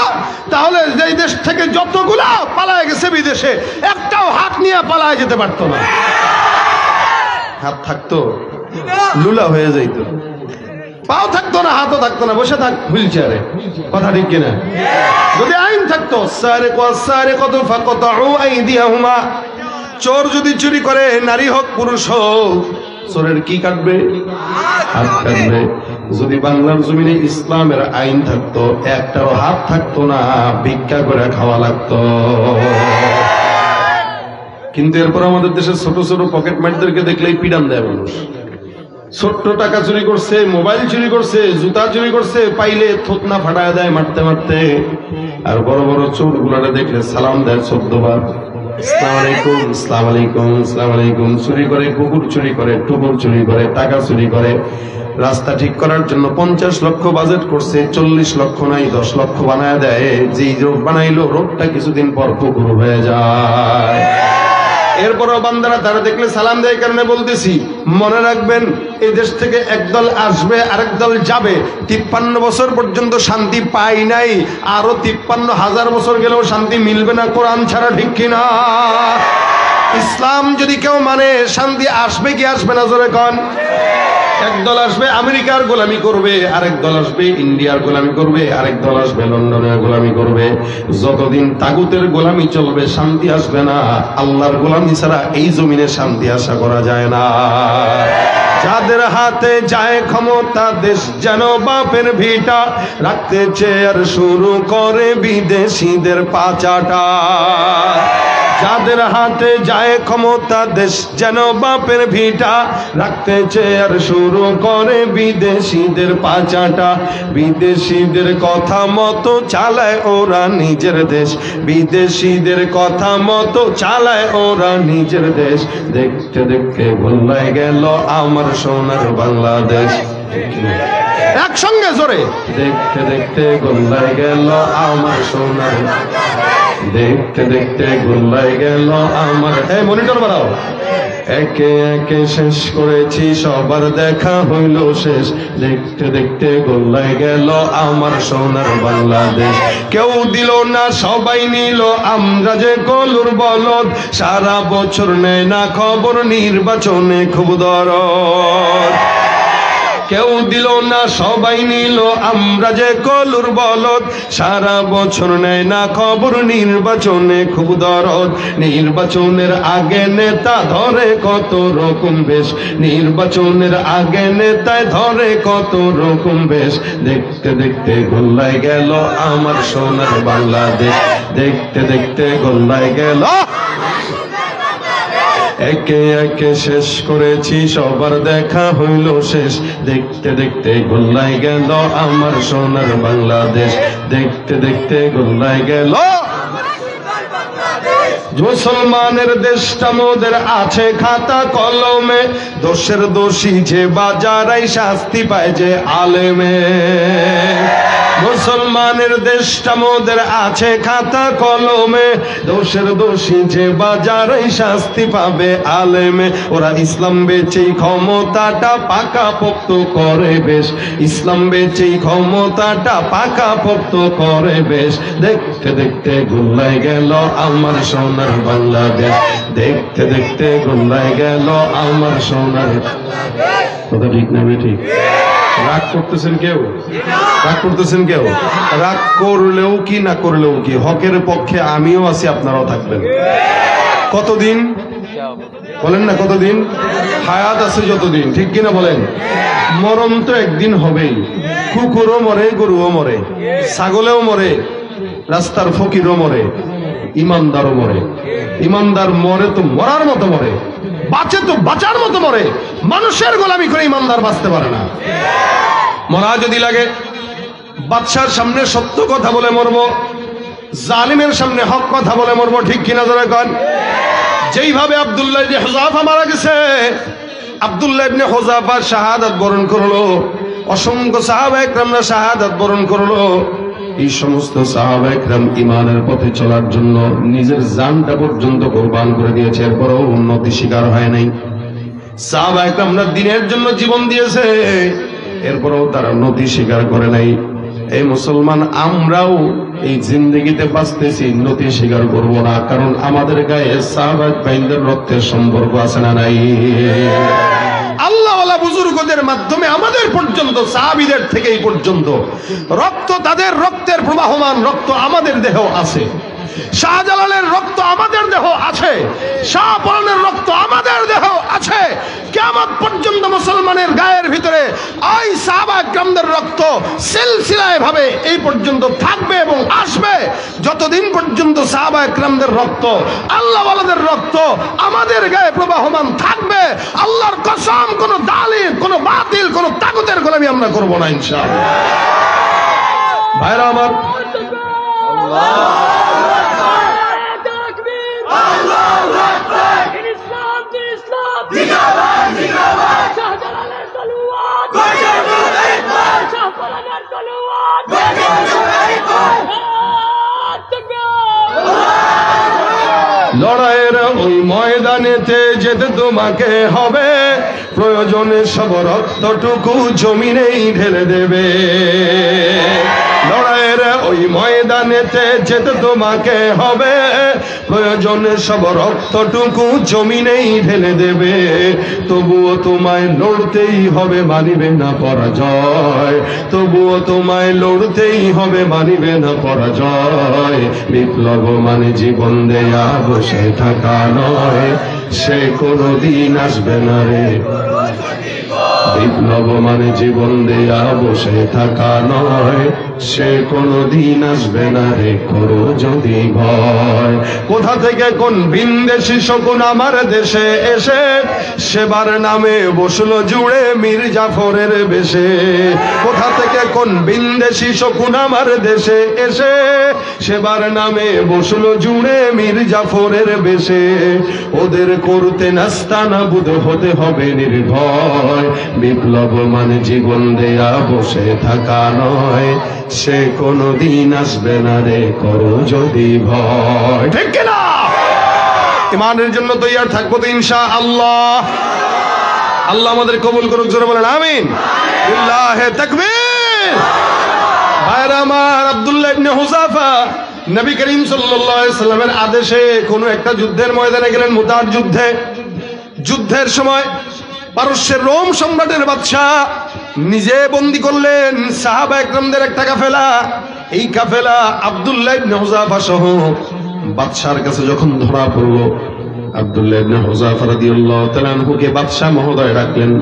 তাহলে এই দেশ থেকে যতগুলা পালায় গেছে বিদেশে, একটাও হাত নিয়ে পালায় যেতে পারতো না। হাত থাকতো লুলা হয়ে যাইত, পাও থাকতো না, হাতও থাকতো না, বসে থাক হুইল চেয়ারে, কথা ঠিক কিনা? যদি আইন থাকতো, চোর যদি চুরি করে, নারী হোক পুরুষ হোক, চোরের কি কাটবে? হাত কাটবে। যদি বাংলার জমিনে ইসলামের আইন থাকতো, একটাও হাত থাকতো না, ভিক্ষা করে খাওয়া লাগতো। কিন্তু এরপর আমাদের দেশের ছোট ছোট পকেট মারদেরকে দেখলেই পিডান দেয় মানুষ। ছোট্ট টাকা চুরি করছে, মোবাইল চুরি করছে, জুতা চুরি করছে, পাইলে থুতনা ফাটায় দেয় মারতে মারতে। আর বড় বড় চোর গুলারে দেখলে সালাম দেয় 14 বার, আসসালামু আলাইকুম, আসসালামু আলাইকুম, আসসালামু আলাইকুম। চুরি করে, কুকুর চুরি করে, টুকুর চুরি করে, টাকা চুরি করে। রাস্তা ঠিক করার জন্য 50 লক্ষ বাজেট করছে, 40 লক্ষ নাই 10 লক্ষ বানায় দেয়। যে রোড বানাইলো, রোডটা কিছুদিন পর পুকুর হয়ে যায়। এরপরও বান্দারা তারা দেখলে সালাম দেয়। কারণে বলতেছি, মনে রাখবেন, এই দেশ থেকে একদল আসবে আরেক দল যাবে। 53 বছর পর্যন্ত শান্তি পাই নাই, আরো 53,000 বছর গেলেও শান্তি মিলবে না কোরআন ছাড়া, ঠিক কিনা? ইসলাম যদি কেউ মানে, শান্তি আসবে কি আসবে না জোরে কন? একদল আসবে আমেরিকার গোলামি করবে, আরেক দল আসবে ইন্ডিয়ার গোলামি করবে, আরেক দল আসবে লন্ডনের গোলামি করবে। যতদিন তাগুতের গোলামি চলবে শান্তি আসবে না। আল্লাহর গোলামি ছাড়া এই জমিনে শান্তি আশা করা যায় না। যাদের হাতে যায় ক্ষমতা, দেশ যেন বাপের ভিটা, রাখতে চেয়ার শুরু করে বিদেশিদের পাচাটা। যাদের হাতে যায় ক্ষমতা, দেশ যেন বাপের ভিটা, রাখতে চেয়ার শুরু করে বিদেশিদের পাচাটা। বিদেশিদের কথা মতো চালায় ওরা নিজের দেশ, বিদেশিদের কথা মতো চালায় ওরা নিজের দেশ। দেখতে দেখতে গোল্লায় গেল আমার সোনার বাংলাদেশ। একসঙ্গে জোরে, দেখতে দেখতে গোল্লায় গেল আমার সোনার, দেখতে দেখতে গোল্লায় গেল আমার। মনিটর বাড়াও। একে একে শেষ করেছি, সবার দেখা হইল শেষ। দেখতে দেখতে গোল্লায় গেল আমার সোনার বাংলাদেশ। কেউ দিল না, সবাই নিল, আমরা যে কলুর বলদ। সারা বছর নেয় না খবর, নির্বাচনে খুব দরদ। কেউ দিল না, সবাই নিল, আমরা যে কলুর বলদ। সারা বছর নেয় না খবর, নির্বাচনে খুব দরদ। নির্বাচনের আগে নেতা ধরে কত রকম বেশ, নির্বাচনের আগে নেতায় ধরে কত রকম বেশ। দেখতে দেখতে গোল্লায় গেল আমার সোনার বাংলাদেশ, দেখতে দেখতে গোল্লায় গেল। একে একে শেষ করেছি, সবার দেখা হইল শেষ। দেখতে দেখতে গোল্লায় গেল আমার সোনার বাংলাদেশ, দেখতে দেখতে গোল্লায় গেল। মুসলমানের দেশটা মোদের আছে খাতা কলমে, দোষের দোষী যে বাজারাই শাস্তি পায় যে আলেমে। মুসলমানের দেশটা মোদের আছে খাতা কলমে, দোষের দোষী যে বাজারাই শাস্তি পাবে আলেমে। ওরা ইসলাম বেচেই ক্ষমতাটা পাকা পোক্ত করে বেশ, ইসলাম বেচেই ক্ষমতাটা পাকা পোক্ত করে বেশ। দেখতে দেখতে গোল্লায় গেল আমার সোনার বাংলাদেশ, দেখতে দেখতে গোল্লায় গেল আমার সোনার। কথা ঠিক না? ঠিক রাগ করতেছেন কেউ? রাগ করতেছেন কেউ? রাগ করলেও কি না করলেও কি, হকের পক্ষে আমিও আছি, আপনারাও থাকবেন। কতদিন বলেন না? কতদিন হায়াত আছে? যতদিন, ঠিক কিনা বলেন? মরণ তো একদিন হবেই। কুকুরও মরে, গরুও মরে, ছাগলেও মরে, রাস্তার ফকিরও মরে, ইমানদারও মরে। ইমানদার মরে তো মরার মতো মরে, বাঁচে তো বাঁচার মতো মরে। মানুষের গোলামি করে ইমানদার বাঁচতে পারে না। মরা যদি লাগে, বাদশার সামনে সত্য কথা বলে মরবো, জালিমের সামনে হক কথা বলে মরবো, ঠিক কিনা জোরে কন? যেইভাবে আব্দুল্লাহ ইবনে হুযাফা মারা গেছে, আব্দুল্লাহ ইবনে হুযাফা শাহাদাত বরণ করলো, অসংখ্য সাহাবা ইকরামরা শাহাদাত বরণ করলো। এই সমস্ত সাহাবা ইকরাম ঈমানের পথে চলার জন্য নিজের জানটা পর্যন্ত কুরবান করে দিয়েছে, এরপরও উন্নতি শিকার হয় নাই। সাহাবা ইকরামরা দ্বীনের জন্য জীবন দিয়েছে, এরপরও তারা উন্নতি স্বীকার করে নাই। এই মুসলমান আমরাও এই জিন্দেগিতে বাঁচতেছি, উন্নতি স্বীকার করব না, কারণ আমাদের গায়ে সাহাবা ইকরামদের রক্তের সম্পর্ক আছে না নাই? আল্লাহওয়ালা বুজুর্গদের মাধ্যমে আমাদের পর্যন্ত, সাহাবীদের থেকে এই পর্যন্ত রক্ত, তাদের রক্তের প্রবাহমান রক্ত আমাদের দেহ আছে। শাহজালালের রক্ত আমাদের দেহ আছে, শাহপরানের রক্ত আমাদের দেহ আছে। কিয়ামত পর্যন্ত মুসলমানের গায়ের ভিতরে ওই সাহাবা ইকরামদের রক্ত সিলসিলায় ভাবে এই পর্যন্ত থাকবে এবং আসবে। যতদিন পর্যন্ত সাহাবা ইকরামদের রক্ত, আল্লাহওয়ালাদের রক্ত আমাদের গায়ে প্রবাহমান থাকবে, আল্লাহর কসম কোন দালিল, কোন বাতিল, কোন তাগুতের গোলামি আমরা করব না ইনশাআল্লাহ। ভাইরা আমার, লড়াইয়ের ওই ময়দানেতে যেতে তোমাকে হবে, প্রয়োজনে সব রক্তটুকু জমিনেই ঢেলে দেবে। লড়াইয়ের ওই ময়দানেতে যেতে তোমাকে হবে, প্রয়োজনে সব রক্তটুকু জমিনেই ঢেলে দেবে। তবুও তোমায় লড়তেই হবে, মানিবে না পরাজয়। তবুও তোমায় লড়তেই হবে, মানিবে না পরাজয়। বিপ্লব মানে জীবন দেয়া বসে থাকা নয়, সে কোনদিন আসবে না রে। বিপ্লব মানে জীবন দেয়া বসে থাকা নয়, সে কোনদিন আসবে না রে, করো যদি ভয়। কোথা থেকে কোন ভিনদেশী শকুন আমার দেশে এসে সেবার নামে বসলো জুড়ে মীর জাফরের বেশে। কোথা থেকে কোন ভিনদেশী শকুন আমার দেশে এসে সেবার নামে বসলো জুড়ে মীর জাফরের বেশে। ওদের করতে নাস্তানাবুদ হতে হবে নির্ভয়। বিপ্লব মানে জীবন দেয়া বসে থাকা নয়, সে কোনদিন আসবে না রে, করো যদি ভয়। ঠিক কিনা? ঈমানের জন্য তৈয়ার থাকবো তো ইনশাআল্লাহ। আল্লাহ আমাদের কবুল করুক, জোরে বলেন আমিন। লিল্লাহি তাকবীর। ভাইরা আমার, আব্দুল্লাহ ইবনে হুযাফা নবী করিম সাল্লাল্লাহু আলাইহি সাল্লামের আদেশে কোন একটা যুদ্ধের ময়দানে গেলেন, মুতার যুদ্ধে। যুদ্ধের সময় পারস্যের রোম সম্রাটের বাদশাহ নিজে বন্দী করলেন সাহাবা ইকরামদের একটা কাফেলা। এই কাফেলা আব্দুল্লাহ ইবনে হুযাফা সহ বাদশার কাছে যখন ধরা পড়ল, আব্দুল্লাহ ইবনে হুযাফা রাদিয়াল্লাহু তাআলা আনহুকে বাদশা মহোদয় ডাকলেন,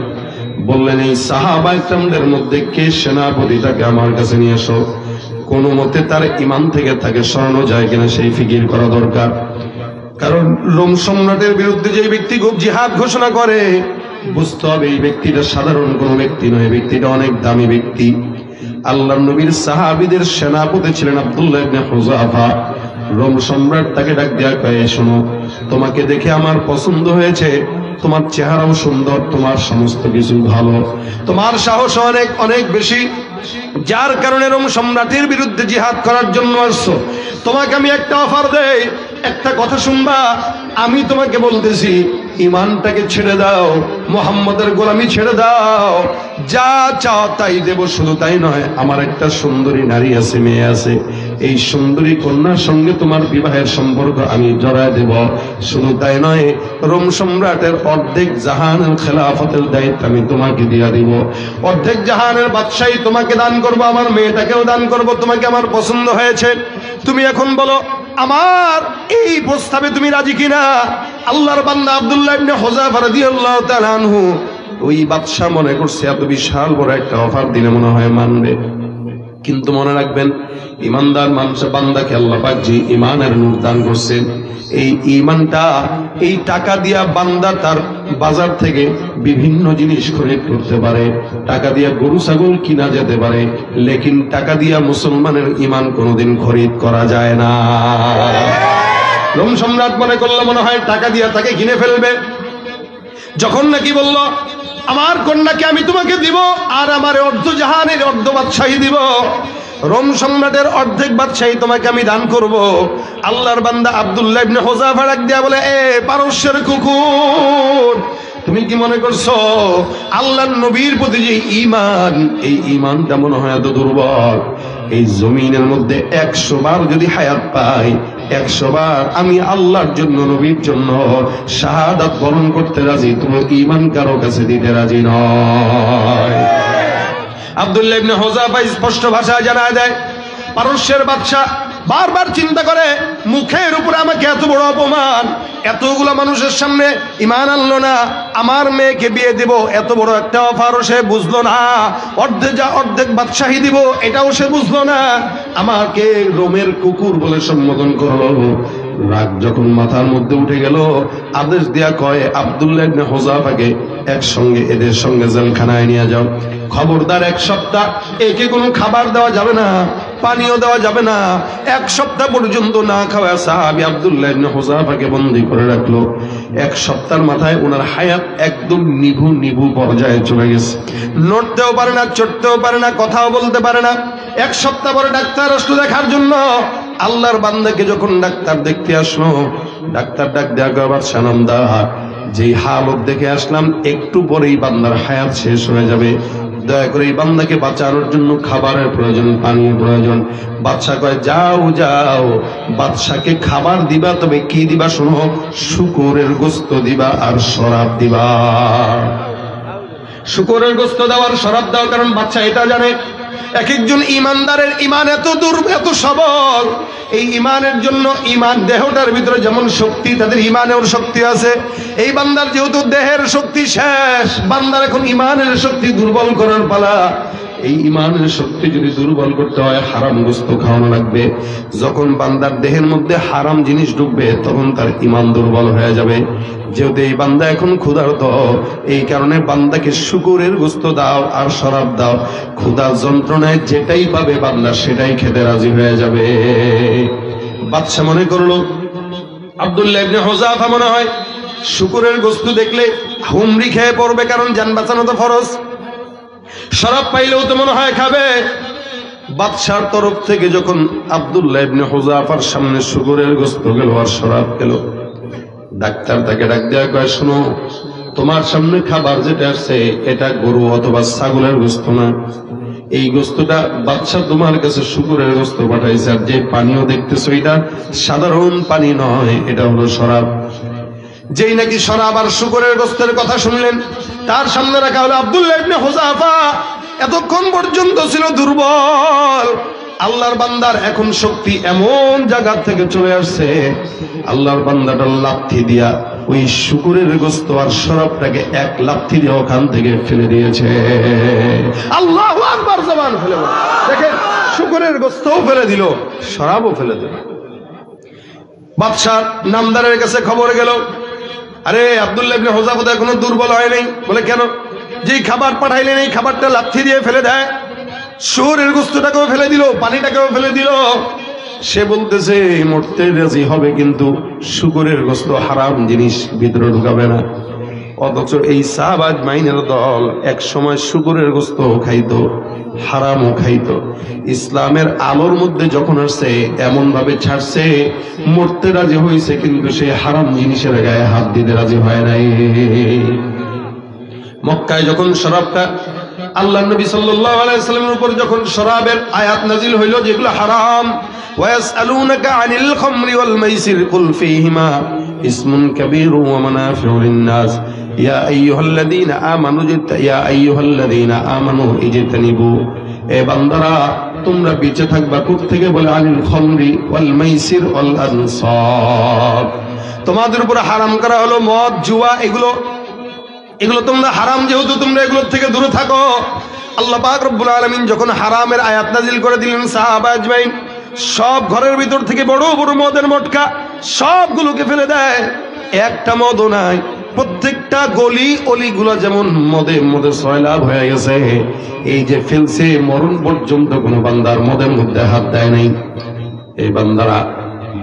বললেন এই সাহাবা ইকরামদের মধ্যে কে সেনাপতি, তাকে আমার কাছে নিয়ে এসো। কোন মতে তার ঈমান থেকে তাকে সরানো যায় কিনা সেই ফিকির করা দরকার। কারণ রোম সম্রাটের বিরুদ্ধে যে ব্যক্তি খুব জিহাদ ঘোষণা করে, বুঝতে হবে এই ব্যক্তিটা সাধারণ কোন ব্যক্তি নয়, এই ব্যক্তিটা অনেক দামি ব্যক্তি। আল্লাহর নবীর সাহাবীদের সেনাপতি ছিলেন আব্দুল্লাহ ইবনে হুযাফা। রোম সম্রাট তাকে ডাক দেয়া কয়ে, শোনো, তোমাকে দেখে আমার পছন্দ হয়েছে, তোমার চেহারাও সুন্দর, তোমার সমস্ত কিছু ভালো, তোমার সাহস অনেক অনেক বেশি, যার কারণে রোম সম্রাটের বিরুদ্ধে জিহাদ করার জন্য আসছো। তোমাকে আমি একটা অফার দেই, একটা কথা শুনবা। আমি তোমাকে বলতেছি, ঈমানটাকে ছেড়ে দাও, মুহাম্মদের গোলামি ছেড়ে দাও, যা চাও তাই দেব। শুধু তাই নয়, আমার একটা সুন্দরী নারী আছে, মেয়ে আছে, এই সুন্দরী কন্যার সঙ্গে তোমার বিবাহের সম্পর্ক আমি জড়ায় দেব। শুধু তাই নয়, রোম সম্রাটের অর্ধেক জাহানের খেলাফতের দায়িত্ব আমি তোমাকে দিয়ে দিব। অর্ধেক জাহানের বাদশাহী তোমাকে দান করব, আমার মেয়েটাকেও দান করব। তোমাকে আমার পছন্দ হয়েছে, তুমি এখন বলো আমার এই প্রস্তাবে তুমি রাজি কিনা? আল্লাহর বান্দা আব্দুল্লাহ ইবনে হুযাফা রাদিয়াল্লাহু তাআলা আনহু ওই বাদশা মনে করছে এত বিশাল বড় একটা অফার দিলে মনে হয় মানবে। কিন্তু মনে রাখবেন, ইমানদার মানুষ বান্দাকে আল্লাহ পাক যে ইমানের নূর দান করছেন, এই ইমানটা এই টাকা দিয়া বান্দা তার বাজার থেকে বিভিন্ন জিনিস খরিদ করতে পারে, টাকা দিয়া গরু ছাগল কিনা যেতে পারে, লেকিন টাকা দিয়া মুসলমানের ইমান কোনোদিন খরিদ করা যায় না। রোম সম্রাট মনে করলো মনে হয় টাকা দিয়া তাকে কিনে ফেলবে। যখন নাকি বলল আমার কন্যাকে আমি তোমাকে দিব আর আমার অর্ধ জাহানের অর্ধ বাদশাহী দিব, রোম সম্রাটের অর্ধেক বাদশাহী তোমাকে আমি দান করব, আল্লাহর বান্দা আব্দুল্লাহ ইবনে হুযাফা ডাক দিয়া বলে, এ পারস্যের কুকুর, তুমি কি মনে করছো আল্লাহর নবীর প্রতি যে ঈমান, এই ঈমানটা মনে হয় এত দুর্বল? এই জমিনের মধ্যে 100 বার যদি হায়াত পাই, 100 বার আমি আল্লাহর জন্য নবীর জন্য শাহাদাত বরণ করতে রাজি, তুমি ঈমান কারো কাছে দিতে রাজি নয়। আব্দুল্লাহ ইবনে হুযাফা স্পষ্ট ভাষায় জানায় দেয়, পারস্যের বাদশা বারবার চিন্তা করে মুখের উপরে আমাকে এত বড় অপমান, এতগুলো মানুষের সামনে ঈমান আনলো না, আমার মেয়েকে বিয়ে দিব, এত বড় একটা অফারও সে বুঝলো না, অর্ধেক বাদশাহী দিব এটাও সে বুঝলো না, আমাকে রোমের কুকুর বলে সম্বোধন করলো। রাগ যখন মাথার মধ্যে উঠে গেল, আদেশ দেয়া কয় আব্দুল্লাহ ইবনে হুযাফাকে একসঙ্গে এদের সঙ্গে জেলখানায় নিয়ে যাও। খবরদার 1 সপ্তাহ একে কোনো খাবার দেওয়া যাবে না, পানিও দেওয়া যাবে না। 1 সপ্তাহ পর্যন্ত না খাওয়া সাহাবী আব্দুল্লাহ ইবনে হুযাফাকে বন্দী করে রাখলো। 1 সপ্তাহের মাথায় ওনার হায়াত একদম নিভু পর্যায়ে চলে গেছে। নড়তেও পারে না, চড়তেও পারে না, কথাও বলতে পারে না। 1 সপ্তাহ পরে ডাক্তার আসলো দেখার জন্য। আল্লাহর বান্দাকে যখন ডাক্তার দেখতে আসলো, ডাক্তার ডাক দেয়া গবার সানন্দা, যেই হালত দেখে আসলাম একটু পরেই বান্দার হায়াত শেষ হয়ে যাবে, দয়া করে এই বান্দাকে বাঁচানোর জন্য খাবারের প্রয়োজন, পানির প্রয়োজন। বাদশা কয় যাও যাও, বাদশাকে খাবার দিবা, তবে কি দিবা শোনো, শুকরের গোশত দিবা আর শরাব দিবা। শুকরের গোশত দেওয়ার শরাব দাও, কারণ বাদশা এটা জানে এক একজন ইমানদারের ইমান এত এত সবল, এই ইমানের জন্য, ইমান দেহটার ভিতরে যেমন শক্তি, তাদের ইমানেও শক্তি আছে। এই বান্দার যেহেতু দেহের শক্তি শেষ, বান্দার এখন ইমানের শক্তি দুর্বল করার পালা। এই ইমানের শক্তি যদি দুর্বল করতে হয়, হারাম গোশত খাওয়ানো লাগবে। যখন বান্দার দেহের মধ্যে হারাম জিনিস ঢুকবে, তখন তার ইমান দুর্বল হয়ে যাবে। যেহেতু এই বান্দা এখন ক্ষুধার্ত, এই কারণে বান্দাকে শুকরের গোশত দাও আর শরাব দাও। ক্ষুধার যন্ত্রণায় যেটাই পাবে বান্দা সেটাই খেতে রাজি হয়ে যাবে। বাদশা মনে করলো আব্দুল্লাহ ইবনে হুযাফা মনে হয় শুকরের গোশত দেখলে হুমড়ি খেয়ে পড়বে, কারণ জান বাঁচানো তো ফরজ। শরাব পাইলেও তো মনে হয় খাবে। বাদশার তরফ থেকে যখন আব্দুল্লাহ ইবনে হুযাফার সামনে শুকরের গোশত গেল আর শরাব গেল, ডাক্তার তাকে ডাক দেয়া কয়, শোনো, তোমার সামনে খাবার যেটা আসছে এটা গরু অথবা ছাগলের গোশত না, এই গোশতটা বাদশা তোমার কাছে শুকরের গোশত পাঠাইছে, আর যে পানিও দেখতেছো এটা সাধারণ পানি নয়, এটা হলো শরাব। যেই নাকি শরাব আর শুকরের গোশতের কথা শুনলেন, তার সামনে রাখা হলো আব্দুল্লাহ ইবনে হুযাফা। এতক্ষণ পর্যন্ত ছিল দুর্বল, আল্লাহর বান্দার এখন শক্তি এমন জায়গা থেকে চলে আসছে, আল্লাহর বান্দাটা লাথি দিয়া ওই শুকরের গোশত আর শরাবটাকে 1 লাথি দিয়ে ওখান থেকে ফেলে দিয়েছে। আল্লাহু আকবার, জবান ফেলে দেখেন, শুকরের গোশতও ফেলে দিল, শরাবও ফেলে দিল। বাদশার নামদারের কাছে খবর গেল, আরে আব্দুল্লাহ ইবনে হুযাফা তো এখনো দুর্বল হয় নাই। বলে কেন? যেই খাবার পাঠাইলেন এই খাবারটা লাথি দিয়ে ফেলে দেয়, শুকরের গোশতটাকেও ফেলে দিল, পানিটাকেও ফেলে দিল। সে বলতেছে মরতে রাজি হবে, কিন্তু শুকরের গোশত হারাম জিনিস ভিতরে ঢুকাবে না। অথচ এই সাহাবাজ মাইনের দল এক সময় শুকরের গোশত খাইতো, হারামও খাইতো। ইসলামের আলোর মধ্যে যখন আসছে এমন ভাবে ছাড়ছে, মরতে রাজি হয়েছে, কিন্তু সে হারাম জিনিসের গায়ে হাত দিতে রাজি হয় নাই। মক্কায় যখন শরাবটা আল্লাহ নবী সাল্লাল্লাহু আলাইহি ওয়াসাল্লামের উপর যখন শরাবের আয়াত নাজিল হইল যেগুলো হারাম, ওয়ায়াসআলুনাকা আনিল খামরি ওয়াল মাইসির কুল ফীহিমা ইসমুন কাবীরু ওয়া মানাফিউ লিন-নাস ইয়া আইয়ুহাল্লাযীনা আমানু ইজতানিবু, এ বান্দারা তোমরা বেঁচে থাকবা কোথা থেকে বলে আনিল খামরি ওয়াল মাইসির ওয়াল আনসাব, তোমাদের উপর হারাম করা হলো মদ জুয়া, এগুলো তোমরা হারাম, যেহেতু তোমরা এগুলোর থেকে দূরে থাকো। আল্লাহ পাক রব্বুল আলামিন যখন হারামের আয়াত নাজিল করে দিলেন, সাহাবা আজমাইন সব ঘরের ভিতর থেকে বড় বড় মদের মটকা সবগুলোকে ফেলে দেয়, একটা মদও নাই। প্রত্যেকটা গলি অলিগুলো যেমন মদে সয়লাভ হয়ে গেছে, এই যে ফেলছে মরণ পর্যন্ত কোনো বান্দার মদের মধ্যে হাত দেয় নাই। এই বান্দারা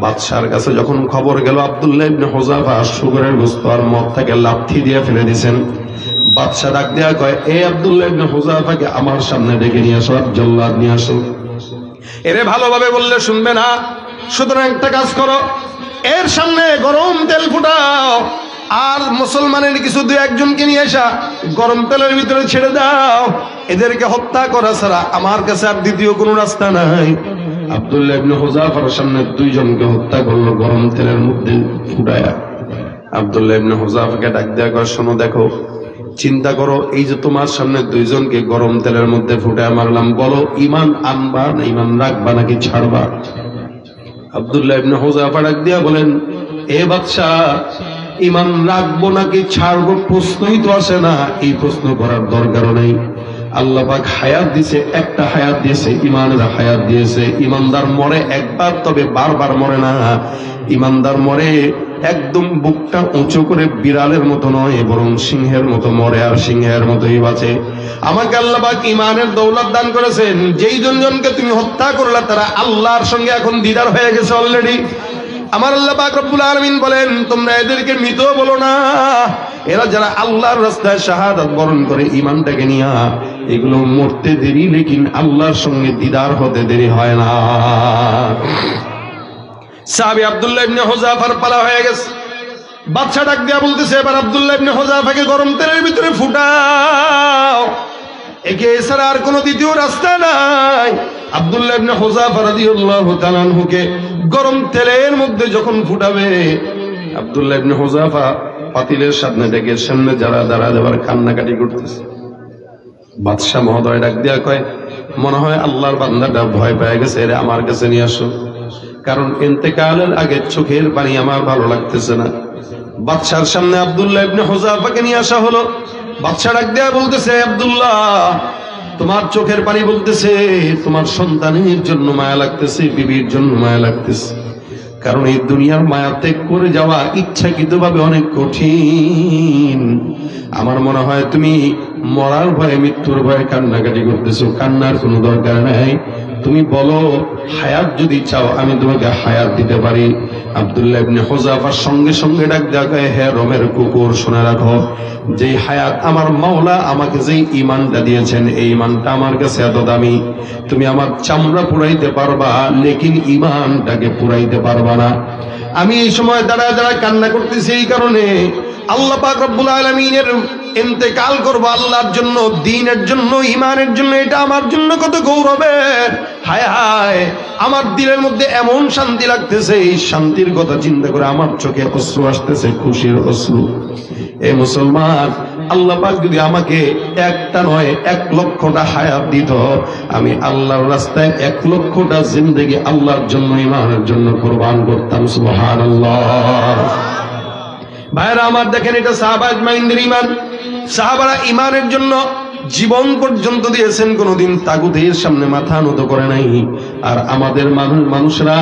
বাদশার কাছে যখন খবর গেল আব্দুল্লাহ ইবনে হুযাফা সুগরের গোশত আর মদ থেকে লাথি দিয়ে ফেলে দিয়েছেন, বাদশা ডাক দেয়া কয়, এ আব্দুল্লাহ ইবনে হুযাফাকে আমার সামনে ডেকে নিয়ে আসো, জল্লাদ নিয়ে আসো। এরে ভালোভাবে বললে শুনবে না, সুতরাং একটা কাজ করো, এর সামনে গরম তেল ফুটাও আর মুসলমানের কিছু দুই একজনকে নিয়ে আসা গরম তেলের ভিতরে ছেড়ে দাও, এদেরকে হত্যা করা ছাড়া আমার কাছে আর দ্বিতীয় কোনো রাস্তা নাই। আব্দুল্লাহ ইবনে হুযাফার সামনে দুইজনকে হত্যা করলো গরম তেলের মধ্যে ফুটায়া। আব্দুল্লাহ ইবনে হুযাফাকে ডাক দেয়া কয়, শোনো দেখো, চিন্তা করো, এই যে তোমার সামনে দুইজনকে গরম তেলের মধ্যে ফুটায়া মারলাম, বলো ইমান আনবা না ইমান রাখবা নাকি ছাড়বা? আব্দুল্লাহ ইবনে হুযাফা ডাক দিয়া বলেন, এ বাদশাহ, ইমান রাখবো নাকি ছাড়বো প্রশ্নই তো আসে না, এই প্রশ্ন করার দরকারও নেই। আল্লাহ পাক হায়াত দিয়েছে, একটা হায়াত দিয়েছে, ইমানের হায়াত দিয়েছে। ইমানদার মরে একবার, তবে বারবার মরে না। ইমানদার মরে একদম বুকটা উঁচু করে বিড়ালের মতো নয়, বরং সিংহের মতো মরে, আর সিংহের মতোই বাঁচে। আমাকে আল্লাহ পাক ইমানের দৌলত দান করেছেন। যেই জনকে তুমি হত্যা করলা তারা আল্লাহর সঙ্গে এখন দিদার হয়ে গেছে অলরেডি। আমার আল্লাহ পাক রব্বুল আলামিন বলেন, তোমরা এদেরকে মৃত বলো না, এরা যারা আল্লাহর রাস্তায় শাহাদাত বরণ করে ঈমানটাকে নিয়া, এগুলো মরতে দেরি, লেকিন আল্লাহর সঙ্গে দিদার হতে দেরি হয় না। সাহাবী আব্দুল্লাহ ইবনে হুযাফার পালা হয়ে গেছে। বাদশা ডাক দিয়া বলতেছে, এবার আব্দুল্লাহ ইবনে হুযাফাকে গরম তেলের ভিতরে ফুটাও, একে এছাড়া আর কোনো দ্বিতীয় রাস্তা নাই। আব্দুল্লাহ ইবনে হুযাফা রাদিয়াল্লাহু তাআলা আনহুকে গরম তেলের মধ্যে যখন ফুটাবে, আব্দুল্লাহ ইবনে হুযাফা পাতিলের সামনে ডেকে সামনে যারা দাঁড়া দেবার কান্নাকাটি করতেছে। বাদশা মহোদয় ডাক দিয়া কয়, মনে হয় আল্লাহর বান্দাটা ভয় পেয়ে গেছে, এরে আমার কাছে নিয়ে আসো, কারণ ইন্তেকালের আগে চোখের পানি আমার ভালো লাগতেছে না। বাদশার সামনে আব্দুল্লাহ ইবনে হুযাফাকে নিয়ে আসা হলো। বাদশা ডাক দেয়া বলতেছে, আব্দুল্লাহ, তোমার চোখের পানি বলতেছে তোমার সন্তানের জন্য মায়া লাগতেছে, বিবির জন্য মায়া লাগতেছে, কারণ এই দুনিয়ার মায়া ত্যাগ করে যাওয়া ইচ্ছাকৃতভাবে অনেক কঠিন। আমার মনে হয় তুমি মরার ভয়ে, মৃত্যুর ভয়ে কান্নাকাটি করতেছো। কান্নার কোনো দরকার নাই, তুমি বলো হায়াত যদি চাও আমি তোমাকে হায়াত দিতে পারি। আব্দুল্লাহ ইবনে হুযাফার সঙ্গে সঙ্গে ডাক দেয়া, হে রোমের কুকুর, শুনে রাখো, যে হায়াত আমার মাওলা আমাকে যেই ঈমানটা দিয়েছেন, এই ঈমানটা আমার কাছে এত দামি, তুমি আমার চামড়া পুড়াইতে পারবা, লেকিন ঈমানটাকে পুড়াইতে পারবা না। আমি এই সময় দাঁড়ায় দাঁড়ায় কান্না করতেছি এই কারণে, আল্লাহ পাক রব্বুল আলামিনের ইন্তেকাল করবো আল্লাহর জন্য, দ্বীনের জন্য, ঈমানের জন্য, এটা আমার জন্য কত গৌরবের। হায় হায়, আমার দিলের মধ্যে এমন শান্তি লাগতেছে, এই শান্তির কথা চিন্তা করে আমার চোখে অশ্রু আসতেছে, খুশির অশ্রু। এ মুসলমান, আল্লাহ পাক যদি আমাকে একটা নয় 1 লক্ষটা হায়াত দিত, আমি আল্লাহর রাস্তায় 1 লক্ষটা জিন্দেগি আল্লাহর জন্য, ঈমানের জন্য কুরবান করতাম। সুবহানাল্লাহ। ভাইরা আমার, দেখেন এটা সাহাবা আজমাইনদের ঈমান। সাহাবারা ঈমানের জন্য জীবন পর্যন্ত দিয়েছেন, কোনদিন তাগুতের সামনে মাথা নত করে নাই। আর আমাদের মানুষরা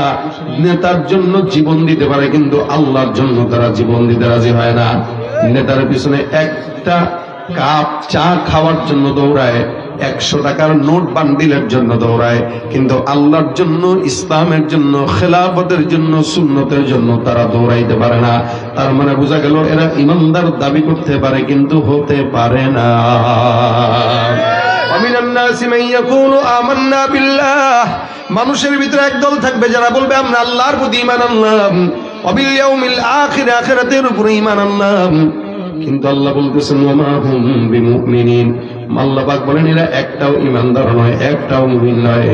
নেতার জন্য জীবন দিতে পারে, কিন্তু আল্লাহর জন্য তারা জীবন দিতে রাজি হয় না। নেতার পিছনে একটা কাপ চা খাওয়ার জন্য দৌড়ায়, 100 টাকার নোট বান্ডিলের জন্য দৌড়ায়, কিন্তু আল্লাহর জন্য, ইসলামের জন্য, খেলাফতের জন্য, সুন্নতের জন্য তারা দৌড়াইতে পারে না। তার মানে বোঝা গেল এরা ইমানদার দাবি করতে পারে কিন্তু হতে পারে না। মানুষের ভিতরে একদল থাকবে যারা বলবে আমরা আল্লাহর প্রতি ঈমান আনলাম, ওয়া বিল ইয়াউমিল আখির, আখিরাতের উপরে ঈমান আনলাম। কিন্তু আল্লাহ বলতেছেন ওমা হুম বিমুমিনিন, আল্লাহ পাক বলেন এরা একটাও ইমানদার নয়, একটাও মুমিন নয়।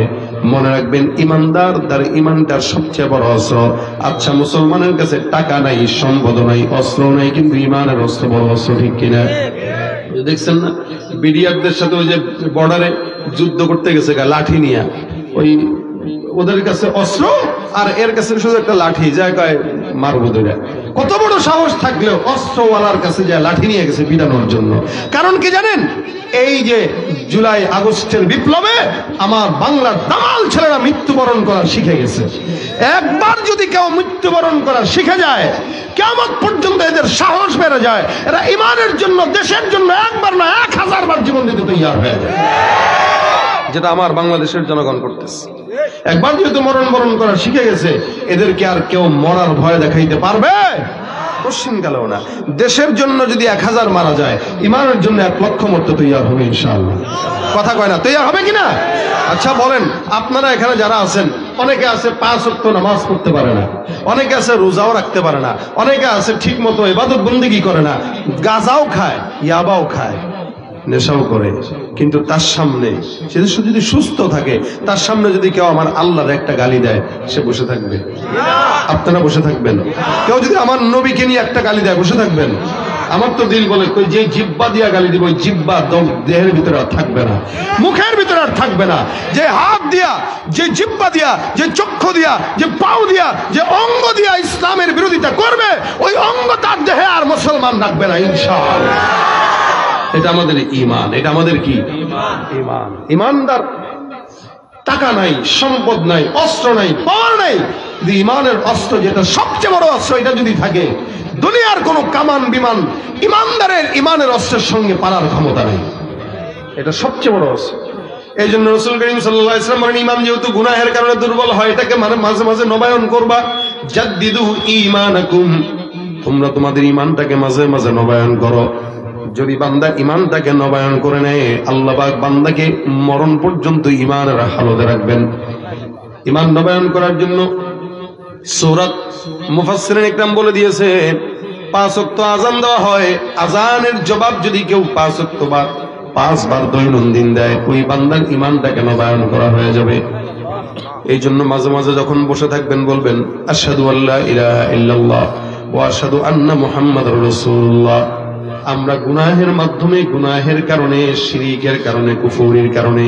মনে রাখবেন ইমানদার তার ইমানটার সবচেয়ে বড় অস্ত্র। আচ্ছা মুসলমানের কাছে টাকা নাই, সম্পদ নাই, অস্ত্র নাই, কিন্তু ইমানের অস্ত্র বড় অস্ত্র, ঠিক কিনা? দেখছেন না বিডিআরদের সাথে ওই যে বর্ডারে যুদ্ধ করতে গেছে লাঠি নিয়ে, ওই ওদের কাছে অস্ত্র আর এর কাছে শুধু একটা লাঠি, যায় কয় মারবো ধরে। কত বড় সাহস থাকলেও অস্ত্রওয়ালার কাছে যায় লাঠি নিয়ে গেছে বিড়ানোর জন্য। কারণ কি জানেন, এই যে জুলাই আগস্টের বিপ্লবে আমার বাংলার দামাল ছেলেরা মৃত্যুবরণ করা শিখে গেছে। একবার যদি কেউ মৃত্যুবরণ করা শিখে যায়, কিয়ামত পর্যন্ত এদের সাহস বেড়ে যায়। এরা ইমানের জন্য, দেশের জন্য একবার না 1000 বার জীবন দিতে তৈরি হয়ে যায়, যেটা আমার বাংলাদেশের জনগণ করতেছে। একবার যেহেতু মরণ বরণ করা শিখে গেছে, এদেরকে আর কেউ মরার ভয় দেখাইতে পারবে পশ্চিমকালেও না। দেশের জন্য যদি 1000 মারা যায়, ইমানের জন্য 1 লক্ষ মরতে তৈরি হবে ইনশাআল্লাহ। কথা কয় না, তৈরি হবে কিনা? আচ্ছা বলেন, আপনারা এখানে যারা আছেন, অনেকে আছে 5 ওয়াক্ত নামাজ পড়তে পারে না, অনেকে আছে রোজাও রাখতে পারে না, অনেকে আছে ঠিক মতো ইবাদত বন্দেগী করে না, গাঁজাও খায়, ইয়াবাও খায়, নেশাও করে, কিন্তু তার সামনে সে যদি সুস্থ থাকে, তার সামনে যদি কেউ আমার আল্লাহর একটা গালি দেয়, সে বসে থাকবে? আপনারা বসে থাকবেন? কেউ যদি আমার নবীকে নিয়ে একটা গালি দেয়, বসে থাকবেন? আমার তো দিল বলে যে জিব্বা দিয়া গালি দিব, ওই জিব্বা দেহের ভিতরে আর থাকবে না, মুখের ভিতরে আর থাকবে না। যে হাত দিয়া, যে জিব্বা দিয়া, যে চক্ষু দিয়া, যে পাও দিয়া, যে অঙ্গ দিয়া ইসলামের বিরোধিতা করবে, ওই অঙ্গ তার দেহে আর মুসলমান রাখবে না ইনশাআল্লাহ। এটা আমাদের ঈমান, এটা আমাদের কি ঈমান। ঈমানদার টাকা নাই, সম্পদ নাই, অস্ত্র নাই, পাওয়ার নাই, কিন্তু ঈমানের অস্ত্র যেটা সবচেয়ে বড় অস্ত্র, এটা যদি থাকে, দুনিয়ার কোনো কামান বিমান ঈমানদারের ঈমানের অস্ত্রের সঙ্গে পারার ক্ষমতা নেই। এটা সবচেয়ে বড় অস্ত্র। এই জন্য রাসূল করিম সাল্লাল্লাহু আলাইহি ওয়াসাল্লাম বলেন, ঈমান যেহেতু গুনাহের কারণে দুর্বল হয়, এটাকে মাঝে মাঝে নবায়ন করবা। জাদ্দিদু ঈমানাকুম, তোমরা তোমাদের ঈমানটাকে মাঝে মাঝে নবায়ন করো। যদি বান্দা ঈমানটাকে নবায়ন করে নেয়, আল্লাহ পাক বান্দাকে মরণ পর্যন্ত ঈমানের হালতে রাখবেন। ঈমান নবায়ন করার জন্য সূরাত মুফাসসিরিন ইকরাম বলে দিয়েছে, 5 ওয়াক্ত আযান দেওয়া হয়। আযানের জবাব যদি কেউ 5 ওয়াক্ত বা 5 বার দৈনন্দিন দেয়, ওই বান্দার ঈমানটাকে নবায়ন করা হয়ে যাবে। এই জন্য মাঝে মাঝে যখন বসে থাকবেন বলবেন, আশহাদু আল্লা ইলাহা ইল্লাল্লাহ ওয়া আশহাদু আন্না মুহাম্মাদুর রাসূলুল্লাহ। আমরা গুনাহের মাধ্যমে, গুনাহের কারণে, শিরিকের কারণে, কুফরির কারণে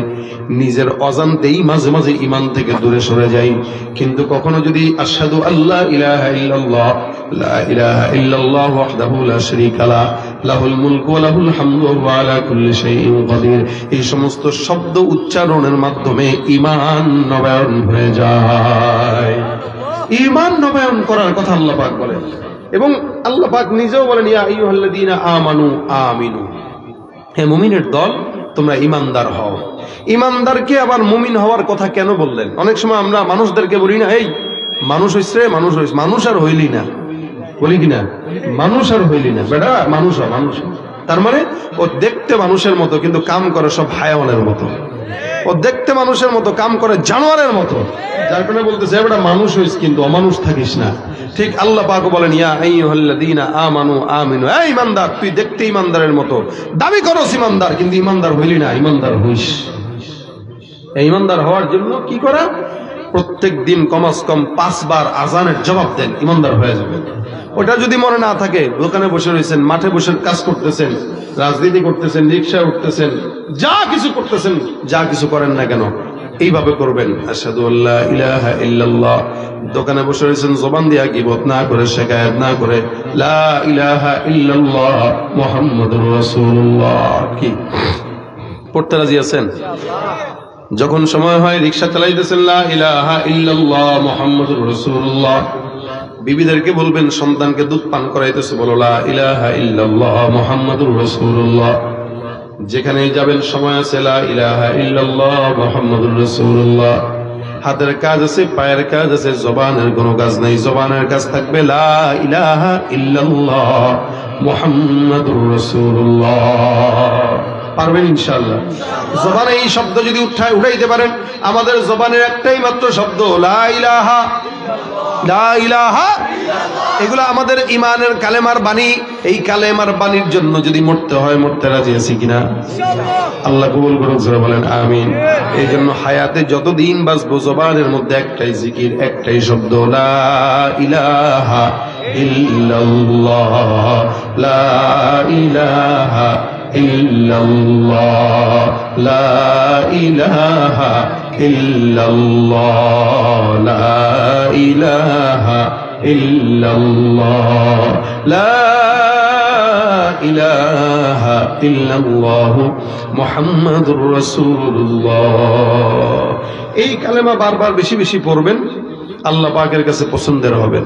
নিজের অজান্তেই মাঝে মাঝে ঈমান থেকে দূরে সরে যাই। কিন্তু কখনো যদি আশহাদু আল্লা ইলাহা ইল্লাল্লাহ, লা ইলাহা ইল্লাল্লাহ ওয়াহদাহু লা শারীকা লাহু, লাহুল মুলকু ওয়া লাহুল হামদু ওয়া হুয়া আলা কুল্লি শাইইন কাদির, এই সমস্ত শব্দ উচ্চারণের মাধ্যমে ঈমান নবায়ন হয়ে যায়। ঈমান নবায়ন করার কথা আল্লাহ পাক বলেন, এবং আল্লাহ পাক নিজেও বলেন, ইয়া আইয়ুহাল্লাযীনা আমানু আমিনু, হে মুমিনের দল, তোমরা ঈমানদার হও। ঈমানদারকে আবার মুমিন হওয়ার কথা কেন বললেন? অনেক সময় আমরা মানুষদেরকে বলি না, এই মানুষ হইছে রে, মানুষ হইছে, মানুষ আর হইলি না, বলি কিনা, মানুষ আর হইলি না বেটা, মানুষ হ, মানুষ। তার মানে ও দেখতে মানুষের মতো, কিন্তু কাম করে সব হায়াওয়ানের মতো। ও দেখতে মানুষের মতো, কাম করে জানোয়ারের মতো। যার কারণে বলতেছে, বেটা মানুষ হইস, কিন্তু অমানুষ থাকিস না। ঠিক আল্লাহ পাক বলেন, ইয়া আইয়ুহাল্লাযীনা আমানু আমিনু, এই ঈমানদার, তুই দেখতে ঈমানদারের মতো, দাবি করস ঈমানদার, কিন্তু ঈমানদার হইলি না, ঈমানদার হইস। এই ঈমানদার হওয়ার জন্য কি করা? প্রত্যেক দিন কমাস কম 5 বার আযানের জবাব দেন, ঈমানদার হয়ে যাবে। ওটা যদি মনে না থাকে, দোকানে বসে রয়েছেন, মাঠে বসে কাজ করতেছেন, রাজনীতি করতেছেন, রিকশা উঠতেছেন, যা কিছু করতেছেন, যা কিছু করেন না কেন, এইভাবে করবেন, আশহাদু আল্লা ইলাহা ইল্লাল্লাহ। দোকানে বসে রয়েছেন, জবান দিয়া গীবত না করে, শিকায়াত না করে, লা ইলাহা ইল্লাল্লাহ মুহাম্মাদুর রাসূলুল্লাহ কি পড়তে রাজি আছেন? যখন সময় হয় রিকশা চালাইতেছেন, লা ইলাহা ইল্লাল্লাহ মুহাম্মাদুর রাসূলুল্লাহ। বিবিদেরকে বলবেন, সন্তানকে দুধ পান করাইতেছে, বলো লা ইলাহা ইল্লাল্লাহ মুহাম্মাদুর রাসূলুল্লাহ। যেখানে যাবেন সময় আছে, লা ইলাহা ইল্লাল্লাহ মুহাম্মাদুর রাসূলুল্লাহ। হাতের কাজ আছে, পায়ের কাজ আছে, জবানের কোনো কাজ নাই, জবানের কাজ থাকবে লা ইলাহা ইল্লাল্লাহ মুহাম্মাদুর রাসূলুল্লাহ। পারবেন ইনশাআল্লাহ? জবানে এই শব্দ যদি উঠাইতে পারেন, আমাদের জবানের একটাই মাত্র শব্দ লা ইলাহা লা ইলাহা, এগুলো আমাদের ইমানের কালেমার বাণী। এই কালেমার বাণীর জন্য যদি মরতে হয় মরতে রাজি আছি কিনা? আল্লাহ কবুল করুক, জোরে বলেন আমিন। এই জন্য হায়াতে যতদিন বাঁচবো জবানের মধ্যে একটাই জিকির, একটাই শব্দ, লা ইলাহা ইল্লাল্লাহ, লা ইলাহা ইল্লাল্লাহ, লা ইলাহা ইল্লাল্লাহ, লা ইলাহা ইল্লাল্লাহ, লা ইলাহা ইল্লাল্লাহ মুহাম্মাদুর রাসূলুল্লাহ। এই কালেমা বারবার বেশি বেশি পড়বেন, আল্লাহ পাকের কাছে পছন্দের হবেন।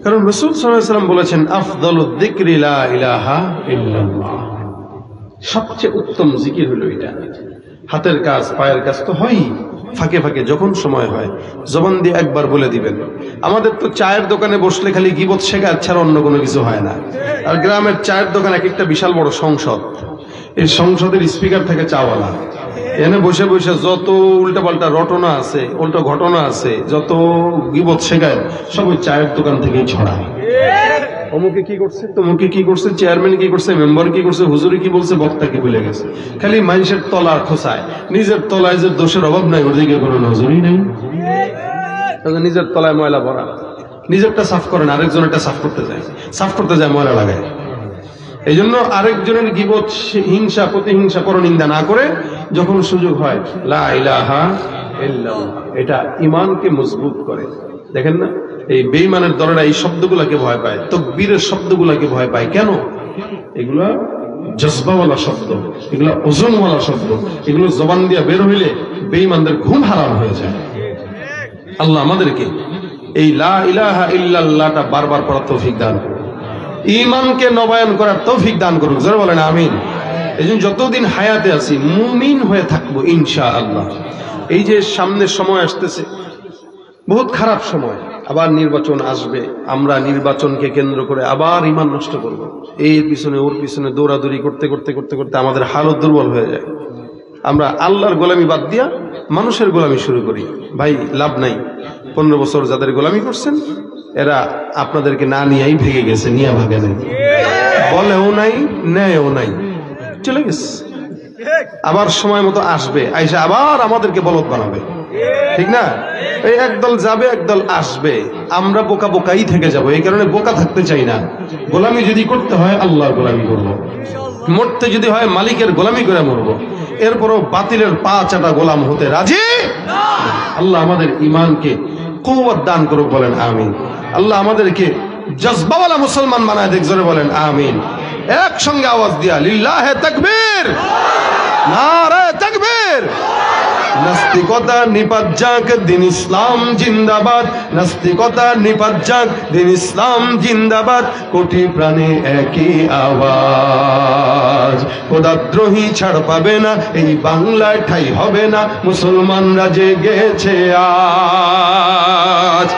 কারণ রাসূল সাল্লাল্লাহু আলাইহি ওয়াসাল্লাম বলেছেন, আফদালুদ যিকরি লা ইলাহা ইল্লাল্লাহ। সবচেয়ে উত্তম জিকির হলো এটা। হাতের কাজ পায়ের কাজ তো হয়ই, ফাঁকে ফাঁকে যখন সময় হয় জবান দিয়ে একবার বলে দিবেন। আমাদের তো চায়ের দোকানে বসলে খালি গীবত শেখার ছাড়া অন্য কোনো কিছু হয় না। আর গ্রামের চায়ের দোকান এক একটা বিশাল বড় সংসদ, এই সংসদের স্পিকার থেকে চাওয়ালা, এনে বসে বসে যত উল্টাপাল্টা রটনা আছে, উল্টো ঘটনা আছে, যত গীবত শেখায় সব ওই চায়ের দোকান থেকেই ছড়ায়। অমুকে কি করছে, তমুকে কি করছে, চেয়ারম্যান কি করছে, মেম্বার কি করছে, হুজুরি কি বলছে, বক্তা কি ভুলে গেছে। খালি মানুষের তলা খোঁচায়, নিজের তলায় যে দোষের অভাব নাই ওদিকে কোনো নজরই নেই। নিজের তলায় ময়লা ভরা, নিজেরটা সাফ করেন, আরেকজনেরটা সাফ করতে যায় ময়লা লাগায়। এই জন্য আরেকজনের গীবত, হিংসা, প্রতিহিংসা, পরনিন্দা না করে যখন সুযোগ হয় লা ইলাহা ইল্লাল্লাহ, এটা ঈমানকে মজবুত করে। দেখেন না, এই বেঈমানের দলেরা এই শব্দগুলোকে ভয় পায়, তাকবীরের শব্দগুলোকে ভয় পায়। কেন? এগুলা জজবাওয়ালা শব্দ, এগুলা ওজনওয়ালা শব্দ, এগুলো জবান দিয়ে বের হইলে বেঈমানদের ঘুম হারাম হয়ে যায়। আল্লাহ আমাদেরকে এই লা ইলাহা ইল্লাল্লাহটা বারবার পড়ার তৌফিক দান করুন, ঈমানকে নবায়ন করার তৌফিক দান করুন, জোরে বলেন আমিন। এই জন্য যতদিন হায়াতে আছি মুমিন হয়ে থাকবো ইনশাআল্লাহ। এই যে সামনের সময় আসতেছে, বহুত খারাপ সময়, আবার নির্বাচন আসবে, আমরা নির্বাচনকে কেন্দ্র করে আবার ঈমান নষ্ট করব। এর পিছনে ওর পিছনে দৌড়াদৌড়ি করতে করতে করতে করতে আমাদের হালত দুর্বল হয়ে যায়। আমরা আল্লাহর গোলামি বাদ দিয়া মানুষের গোলামি শুরু করি। ভাই লাভ নাই। 15 বছর যাদের গোলামি করছেন এরা আপনাদেরকে না নিয়েই ভেঙে গেছে, নিয়ে ভাগে নাই, বলেও নাই, নেয়ও নাই, চলে গেছে। আবার সময় মতো আসবে, আইসা আবার আমাদেরকে বলদ বানাবে, ঠিক না? এই একদল যাবে, একদল আসবে, আমরা বোকা বোকাই থেকে যাব। এই কারণে বোকা থাকতে চাই না। গোলামি যদি করতে হয় আল্লাহর গোলামি করব, মরতে যদি হয় মালিকের গোলামি করে মরব। এরপরও বাতিলের পা চাটা গোলাম হতে রাজি। আল্লাহ আমাদের ঈমানকে কুওয়াত দান করুক, বলেন আমিন। আল্লাহ আমাদেরকে জজবাওয়ালা মুসলমান বানায় দেখ, জোরে বলেন আমিন। একসঙ্গে আওয়াজ দিয়া লিল্লাহে তাকবীর, নারে তাকবীর। নাস্তিকতা নিপাত যাক, দিন ইসলাম জিন্দাবাদ। নাস্তিকতা নিপাত যাক, দিন ইসলাম জিন্দাবাদ। কোটি প্রাণে একই আওয়াজ, খোদাদ্রোহী ছাড় পাবে না, এই বাংলায় ঠাই হবে না, মুসলমানরা জেগেছে আজ।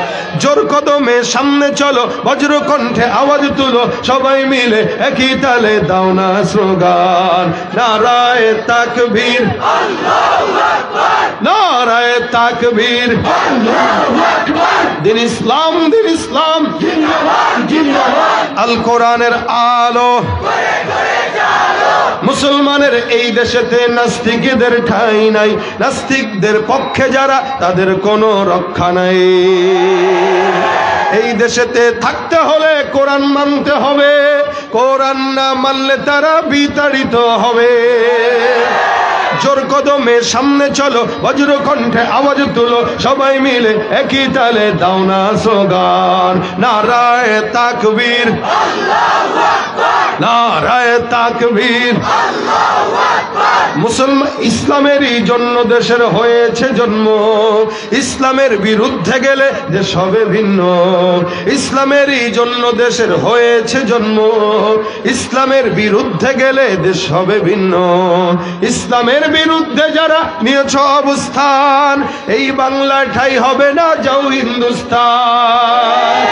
জোর কদমে সামনে চলো, বজ্র কণ্ঠে আওয়াজ তুলো, সবাই মিলে একই তালে দাও না স্লোগান, নারায়ে তাকবীর, নারায়ে তাকবীর, দিন ইসলাম, দিন ইসলাম জিন্দাবাদ, জিন্দাবাদ। আল কোরআনের আলো মুসলমানের এই দেশেতে নাস্তিকদের ঠাঁই নাই, নাস্তিকদের পক্ষে যারা তাদের কোনো রক্ষা নাই। এই দেশেতে থাকতে হলে কোরআন মানতে হবে, কোরআন না মানলে তারা বিতাড়িত হবে। জোর কদমে সামনে চলো, বজ্র কণ্ঠে আওয়াজ তুলো, সবাই মিলে একই তালে দাও না স্লোগান, নারায়ে তাকবীর, নারায়ে তাকবীর। মুসলমান ইসলামেরই জন্য দেশের হয়েছে জন্ম, ইসলামের বিরুদ্ধে গেলে দেশ হবে ভিন্ন। ইসলামেরই জন্য দেশের হয়েছে জন্ম, ইসলামের বিরুদ্ধে গেলে দেশ হবে ভিন্ন। ইসলামের বিরুদ্ধে যারা নিয়েছ অবস্থান, এই বাংলায় ঠাই হবে না, যাও হিন্দুস্তান।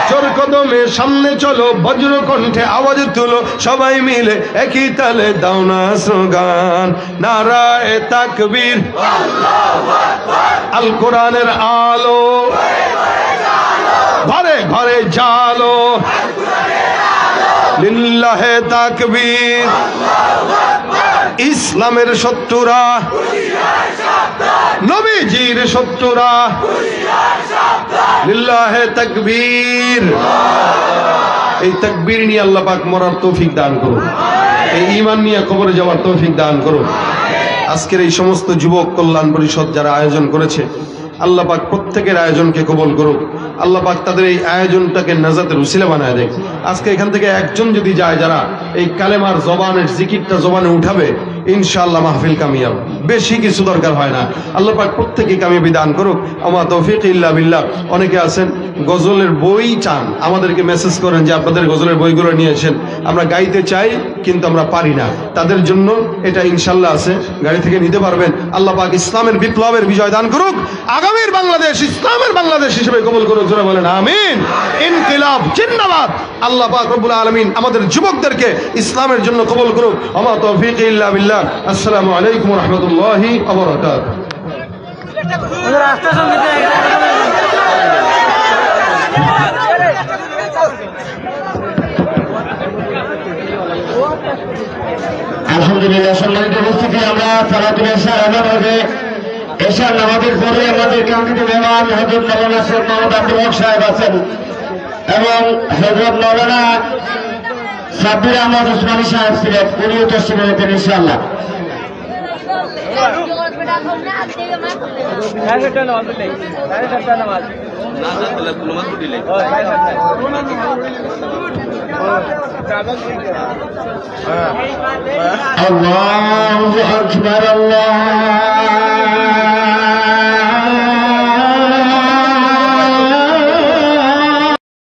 জোর কদমে সামনে চলো, বজ্র কণ্ঠে আওয়াজ তুলো, সবাই মিলে একই তালে দাও না স্লোগান, নারায়ে তাকবীর। আল কোরআনের আলো ঘরে ঘরে জালো লিল্লাহে তাকবীর ইসলামের শত্রুরা নবীজির শত্রুরা লিল্লাহে তাকবীর এই তাকবীর নিয়ে আল্লাহ পাক মরার তৌফিক দান করুন এই ঈমান নিয়ে কবরে যাওয়ার তৌফিক দান করুন আজকের এই সমস্ত যুবক কল্যাণ পরিষদ যারা আয়োজন করেছে আল্লাহ পাক প্রত্যেকের আয়োজনকে কবুল করুক আল্লাহ পাক তাদের এই আয়োজনটাকে নাজাতের উসিলা বানায় দেখ আজকে এখান থেকে একজন যদি যায় যারা এই কালেমার জবানের জিকিরটা জবানে উঠাবে ইনশাআল্লাহ মাহফিল কামিয়াব বেশি কিছু দরকার হয় না আল্লাহ পাক প্রত্যেককে কামিয়াবি দান করুক আমা তৌফিক ইল্লা বিল্লাহ অনেকে আছেন গজলের বই চান আমাদেরকে মেসেজ করেন যে আপনাদের গজলের বইগুলো নিয়েছেন আমরা গাইতে চাই কিন্তু আমরা পারি না তাদের জন্য এটা ইনশাআল্লাহ আছে গাড়ি থেকে নিতে পারবেন আল্লাহ পাক ইসলামের বিপ্লবের বিজয় দান করুক আগামীর বাংলাদেশ ইসলামের বাংলাদেশ হিসেবে কবুল করুক জোরে বলেন আমিন ইনকিলাব জিন্দাবাদ আল্লাহ পাক রব্বুল আলামিন আমাদের যুবকদেরকে ইসলামের জন্য কবুল করুক আমা তৌফিক ইল্লা বিল্লাহ আসসালামু আলাইকুম ওয়া রাহমাতুল্লাহি ওয়া বারাকাতুহু আলহামদুলিল্লাহ সম্মানিত উপস্থিতি আমরা সালাতুল ইশার আজান হবে এশার নামাজের পরে আমাদের কাঙ্ক্ষিত মেহমান হযরত মাওলানা শেখ মোহাম্মদ আব্দুল হক সাহেব আছেন এবং হযরত মাওলানা সাব্বির আহমদ উসমানী সাহেব ছিলেন উনিও তশরিফ এনেছেন ইনশাআল্লাহ আল্লাহু আকবার আল্লাহু